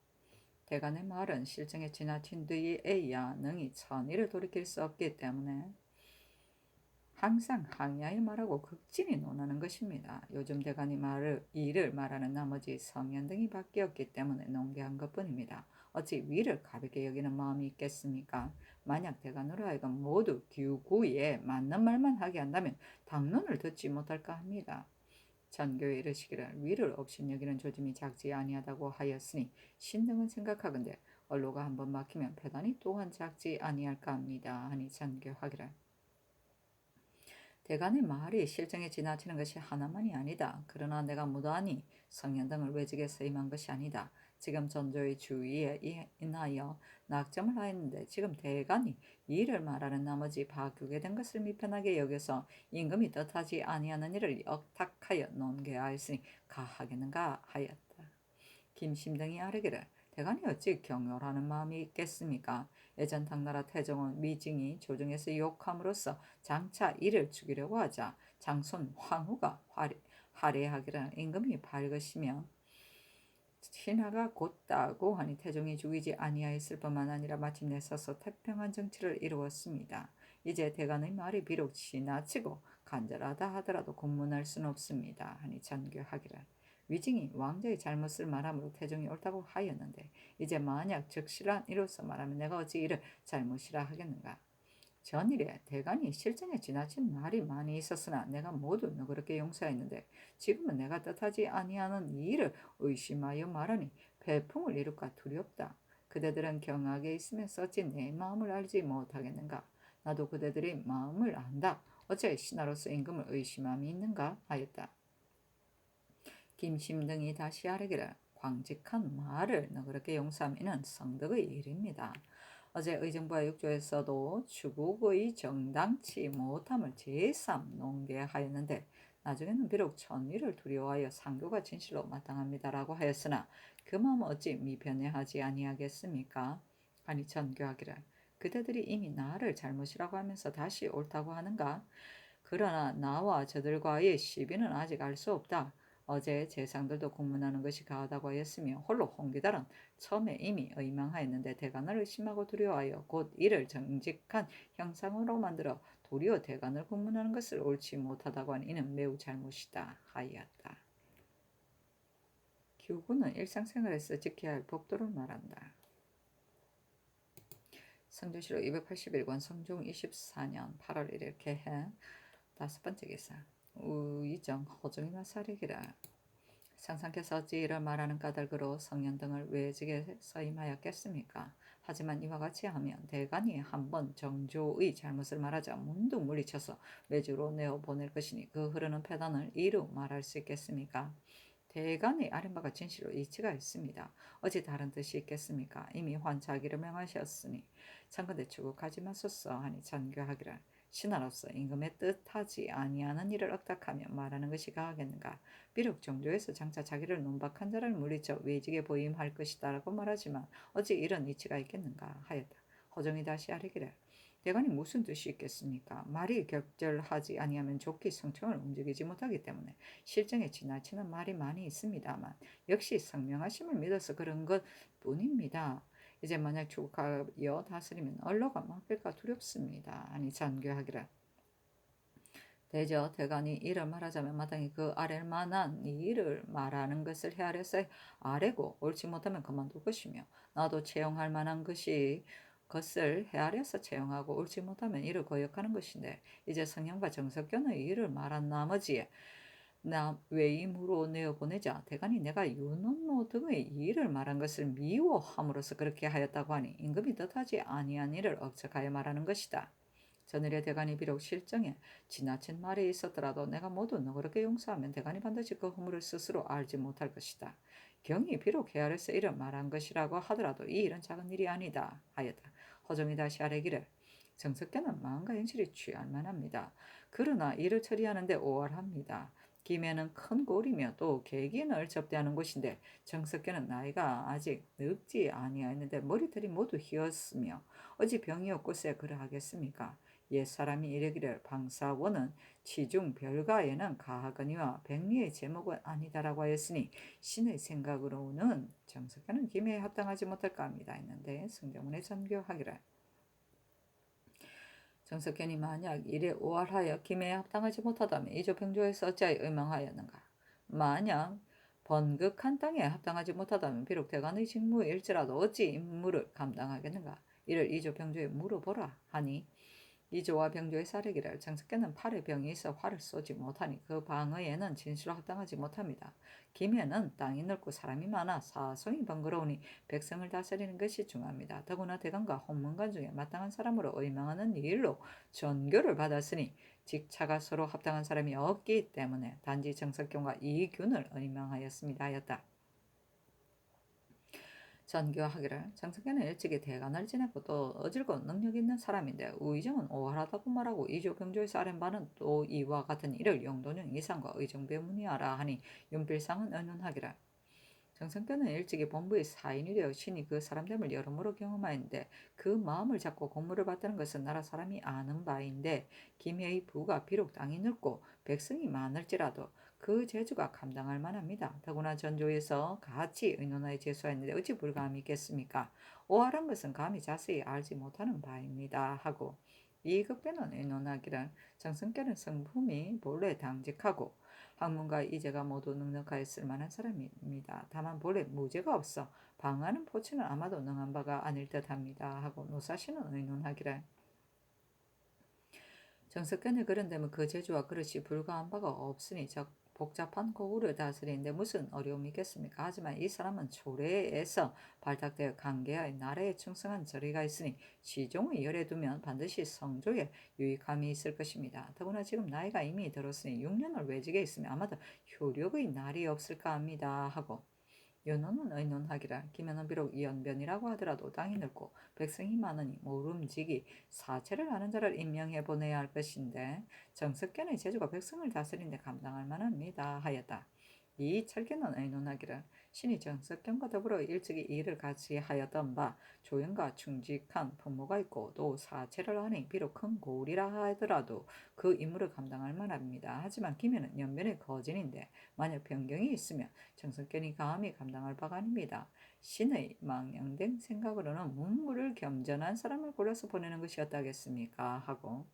대간의 말은 실정에 지나친 뒤에야 능히 천의를 돌이킬 수 없기 때문에 항상 항야의 말하고 극진히 논하는 것입니다. 요즘 대간이 이를 말하는 나머지 성현 등이 바뀌었기 때문에 농계한 것뿐입니다. 어찌 위를 가볍게 여기는 마음이 있겠습니까? 만약 대간으로 하여금 모두 규구에 맞는 말만 하게 한다면 당론을 듣지 못할까 합니다. 전교에 이르시기를 위를 업신여기는 조짐이 작지 아니하다고 하였으니 신등은 생각하건대 언로가 한번 막히면 배단이 또한 작지 아니할까 합니다. 하니 전교하기를 대간의 말이 실정에 지나치는 것이 하나만이 아니다. 그러나 내가 무도하니 성현 등을 외직에서 임한 것이 아니다. 지금 전조의 주위에 인하여 낙점을 하였는데 지금 대간이 이를 말하는 나머지 바꾸게 된 것을 미편하게 여겨서 임금이 뜻하지 아니하는 일을 억탁하여 논개하였으니 가하겠는가 하였다. 김심등이 아뢰기를 대간이 어찌 경멸하는 마음이 있겠습니까? 예전 당나라 태종은 미징이 조정에서 욕함으로써 장차 이를 죽이려고 하자 장손 황후가 할애하기를 임금이 밝으시며 신하가 곧다고 하니 태종이 죽이지 아니하였을 뿐만 아니라 마침내 서서 태평한 정치를 이루었습니다. 이제 대간의 말이 비록 지나치고 간절하다 하더라도 공문할 수는 없습니다. 하니 전교하기를 위징이 왕자의 잘못을 말함으로 태종이 옳다고 하였는데 이제 만약 적실한 이로서 말하면 내가 어찌 이를 잘못이라 하겠는가. 전일에 대간이 실정에 지나친 말이 많이 있었으나 내가 모두 너그럽게 용서했는데 지금은 내가 뜻하지 아니하는 이 일을 의심하여 말하니 배풍을 이룰까 두렵다. 그대들은 경악에 있으면서 어찌 내 마음을 알지 못하겠는가. 나도 그대들의 마음을 안다. 어째 신하로서 임금을 의심함이 있는가 하였다. 김심등이 다시 아뢰기를 광직한 말을 너그럽게 용서하면 성덕의 일입니다. 어제 의정부와 육조에서도 추국의 정당치 못함을 제3 논개하였는데 나중에는 비록 천위를 두려워하여 상교가 진실로 마땅합니다라고 하였으나 그 마음은 어찌 미변해하지 아니하겠습니까? 아니 전교하기를 그대들이 이미 나를 잘못이라고 하면서 다시 옳다고 하는가? 그러나 나와 저들과의 시비는 아직 알 수 없다. 어제 재상들도 공문하는 것이 가하다고 하였으며 홀로 홍기달은 처음에 이미 의망하였는데 대간을 의심하고 두려워하여 곧 이를 정직한 형상으로 만들어 도리어 대간을 공문하는 것을 옳지 못하다고 하니 이는 매우 잘못이다 하였다. 규구는 일상생활에서 지켜야 할 법도를 말한다. 성조실록 281권 성종 24년 8월 1일 개해 다섯 번째 기사. 우이정 호정이나 사례기라. 상상께서 어찌 이를 말하는 까닭으로 성현 등을 외직에 서임하였겠습니까? 하지만 이와 같이 하면 대간이 한번 정조의 잘못을 말하자 문득 물리쳐서 외직으로 내어보낼 것이니 그 흐르는 패단을 이루 말할 수 있겠습니까? 대간의 아랫바가 진실로 이치가 있습니다. 어찌 다른 뜻이 있겠습니까? 이미 환자하기를 명하셨으니 참건대 추국하지 마소서 하니 전교하기를 신하로서 임금의 뜻하지 아니하는 일을 억탁하며 말하는 것이 가하겠는가. 비록 정조에서 장차 자기를 논박한 자를 물리쳐 외직에 보임할 것이다라고 말하지만 어찌 이런 이치가 있겠는가 하였다. 호정이 다시 아뢰기를 대간이 무슨 뜻이 있겠습니까? 말이 격절하지 아니하면 좋게 성청을 움직이지 못하기 때문에 실정에 지나치는 말이 많이 있습니다만 역시 성명하심을 믿어서 그런 것 뿐입니다. 이제 만약 추국하여 다스리면 언로가 막힐까 두렵습니다. 아니 전교하기를 대저 대간이 이를 말하자면 마땅히 그 아랠 만한 이 일을 말하는 것을 헤아려서 아뢰고 옳지 못하면 그만둘 것이며 나도 채용할 만한 것을 헤아려서 채용하고 옳지 못하면 이를 거역하는 것인데 이제 성령과 정석견의 일을 말한 나머지에 나 외임으로 내어보내자 대간이 내가 유논노 등의 일을 말한 것을 미워함으로써 그렇게 하였다고 하니 임금이 뜻하지 아니한 일을 억척하여 말하는 것이다. 전일의 대간이 비록 실정에 지나친 말이 있었더라도 내가 모두 너그럽게 용서하면 대간이 반드시 그 허물을 스스로 알지 못할 것이다. 경이 비록 헤아려서 이를 말한 것이라고 하더라도 이 일은 작은 일이 아니다 하였다. 허정이 다시 아뢰기를 정석견은 마음과 행실이 취할 만합니다. 그러나 이를 처리하는데 오활합니다. 김해는 큰 골이며 또 계긴을 접대하는 곳인데 정석견은 나이가 아직 늙지 아니하였는데 머리털이 모두 휘었으며 어찌 병이 없고서 그러하겠습니까? 옛사람이 이르기를 방사원은 치중 별가에는 가하거니와 백리의 제목은 아니다라고 하였으니 신의 생각으로는 정석견은 김해에 합당하지 못할까 합니다 했는데 성경문에 전교하기를 정석현이 만약 이래 오활하여 김해에 합당하지 못하다면 이조평조에서 어찌하여 의망하였는가? 만약 번극한 땅에 합당하지 못하다면 비록 대관의 직무일지라도 어찌 임무를 감당하겠는가? 이를 이조평조에 물어보라 하니 이조와 병조의 사례기를 정석견은 팔에 병이 있어 활을 쏘지 못하니 그 방어에는 진실로 합당하지 못합니다. 김해는 땅이 넓고 사람이 많아 사성이 번거로우니 백성을 다스리는 것이 중요합니다. 더구나 대간과 홍문관 중에 마땅한 사람으로 의망하는 일로 전교를 받았으니 직차가 서로 합당한 사람이 없기 때문에 단지 정석견과 이균을 의망하였습니다 하였다. 전교하기를 정석현은 일찍이 대간을 지냈고 또 어질고 능력 있는 사람인데 우의정은 오활하다고 말하고 이조병조에서 아랜 바는 또 이와 같은 일을 영도령 이상과 의정배문이하라 하니 윤필상은 의논하기를 정석현은 일찍이 본부의 사인이 되어 신이 그 사람됨을 여러모로 경험하였는데 그 마음을 잡고 공무를 받드는 것은 나라 사람이 아는 바인데 김해의 부가 비록 땅이 넓고 백성이 많을지라도 그 재주가 감당할 만합니다. 더구나 전조에서 같이 의논하여 제수하였는데 어찌 불감이 있겠습니까? 오활한 것은 감히 자세히 알지 못하는 바입니다. 하고 이극배는 의논하기를 정성께는 성품이 본래 당직하고 학문과 이제가 모두 능력하였을 만한 사람입니다. 다만 본래 무죄가 없어 방하는 포치는 아마도 능한 바가 아닐 듯합니다. 하고 노사시는 의논하기를 정석견의 그런 데면 그 재주와 그릇이 불가한 바가 없으니 복잡한 고구를 다스리는데 무슨 어려움이 있겠습니까? 하지만 이 사람은 초래에서 발탁되어 강계하여 나라에 충성한 저리가 있으니 시종의 열에 두면 반드시 성조에 유익함이 있을 것입니다. 더구나 지금 나이가 이미 들었으니 6년을 외직에 있으면 아마도 효력의 날이 없을까 합니다. 하고 연호는 의논하기라 김연은 비록 연변이라고 하더라도 땅이 넓고 백성이 많으니 모름지기 사체를 하는 자를 임명해 보내야 할 것인데 정석견의 재주가 백성을 다스리는데 감당할 만합니다 하였다. 이 철견은 의논하기를 신이 정석견과 더불어 일찍이 일을 같이 하였던 바 조연과 충직한 부모가 있고 또 사체를 하니 비록 큰 고울이라 하더라도 그 임무를 감당할 만합니다. 하지만 김해는 연변의 거진인데 만약 변경이 있으면 정석견이 감히 감당할 바가 아닙니다. 신의 망령된 생각으로는 문무를 겸전한 사람을 골라서 보내는 것이었다겠습니까? 하고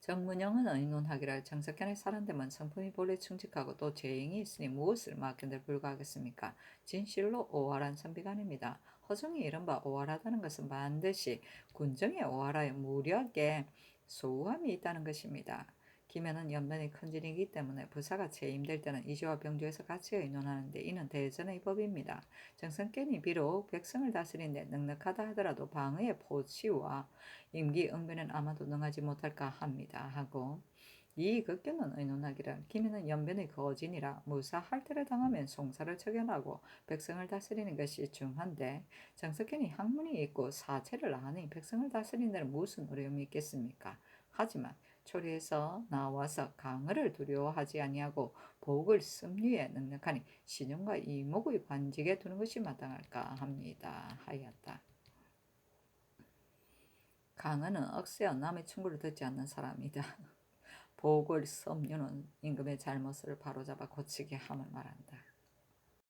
정문영은 의논하기를 정석현의 사람됨은 성품이 본래 충직하고 또 재행이 있으니 무엇을 맡긴들 불가하겠습니까? 진실로 오활한 선비가 아닙니다. 허정이 이른바 오활하다는 것은 반드시 군정에 오활하여 무력에 소우함이 있다는 것입니다. 김해는 연변이 큰 진이기 때문에 부사가 재임될 때는 이주와 병조에서 같이 의논하는데 이는 대전의 법입니다. 정성견이 비록 백성을 다스리는데 넉넉하다 하더라도 방의 포치와 임기응변은 아마도 능하지 못할까 합니다. 하고 이 극견은 의논하기를 김해는 연변의 거진이라 무사할태를 당하면 송사를 처견하고 백성을 다스리는 것이 중한데 정석현이 학문이 있고 사체를 아니 백성을 다스리는 데는 무슨 어려움이 있겠습니까? 하지만 초리에서 나와서 강을 두려워하지 아니하고 복을 습류에 능력하니 신용과 이목의 관직에 두는 것이 마땅할까 합니다. 하였다. 강은은 억세어 남의 충고를 듣지 않는 사람이다. 복을 섭류는 임금의 잘못을 바로잡아 고치게 함을 말한다.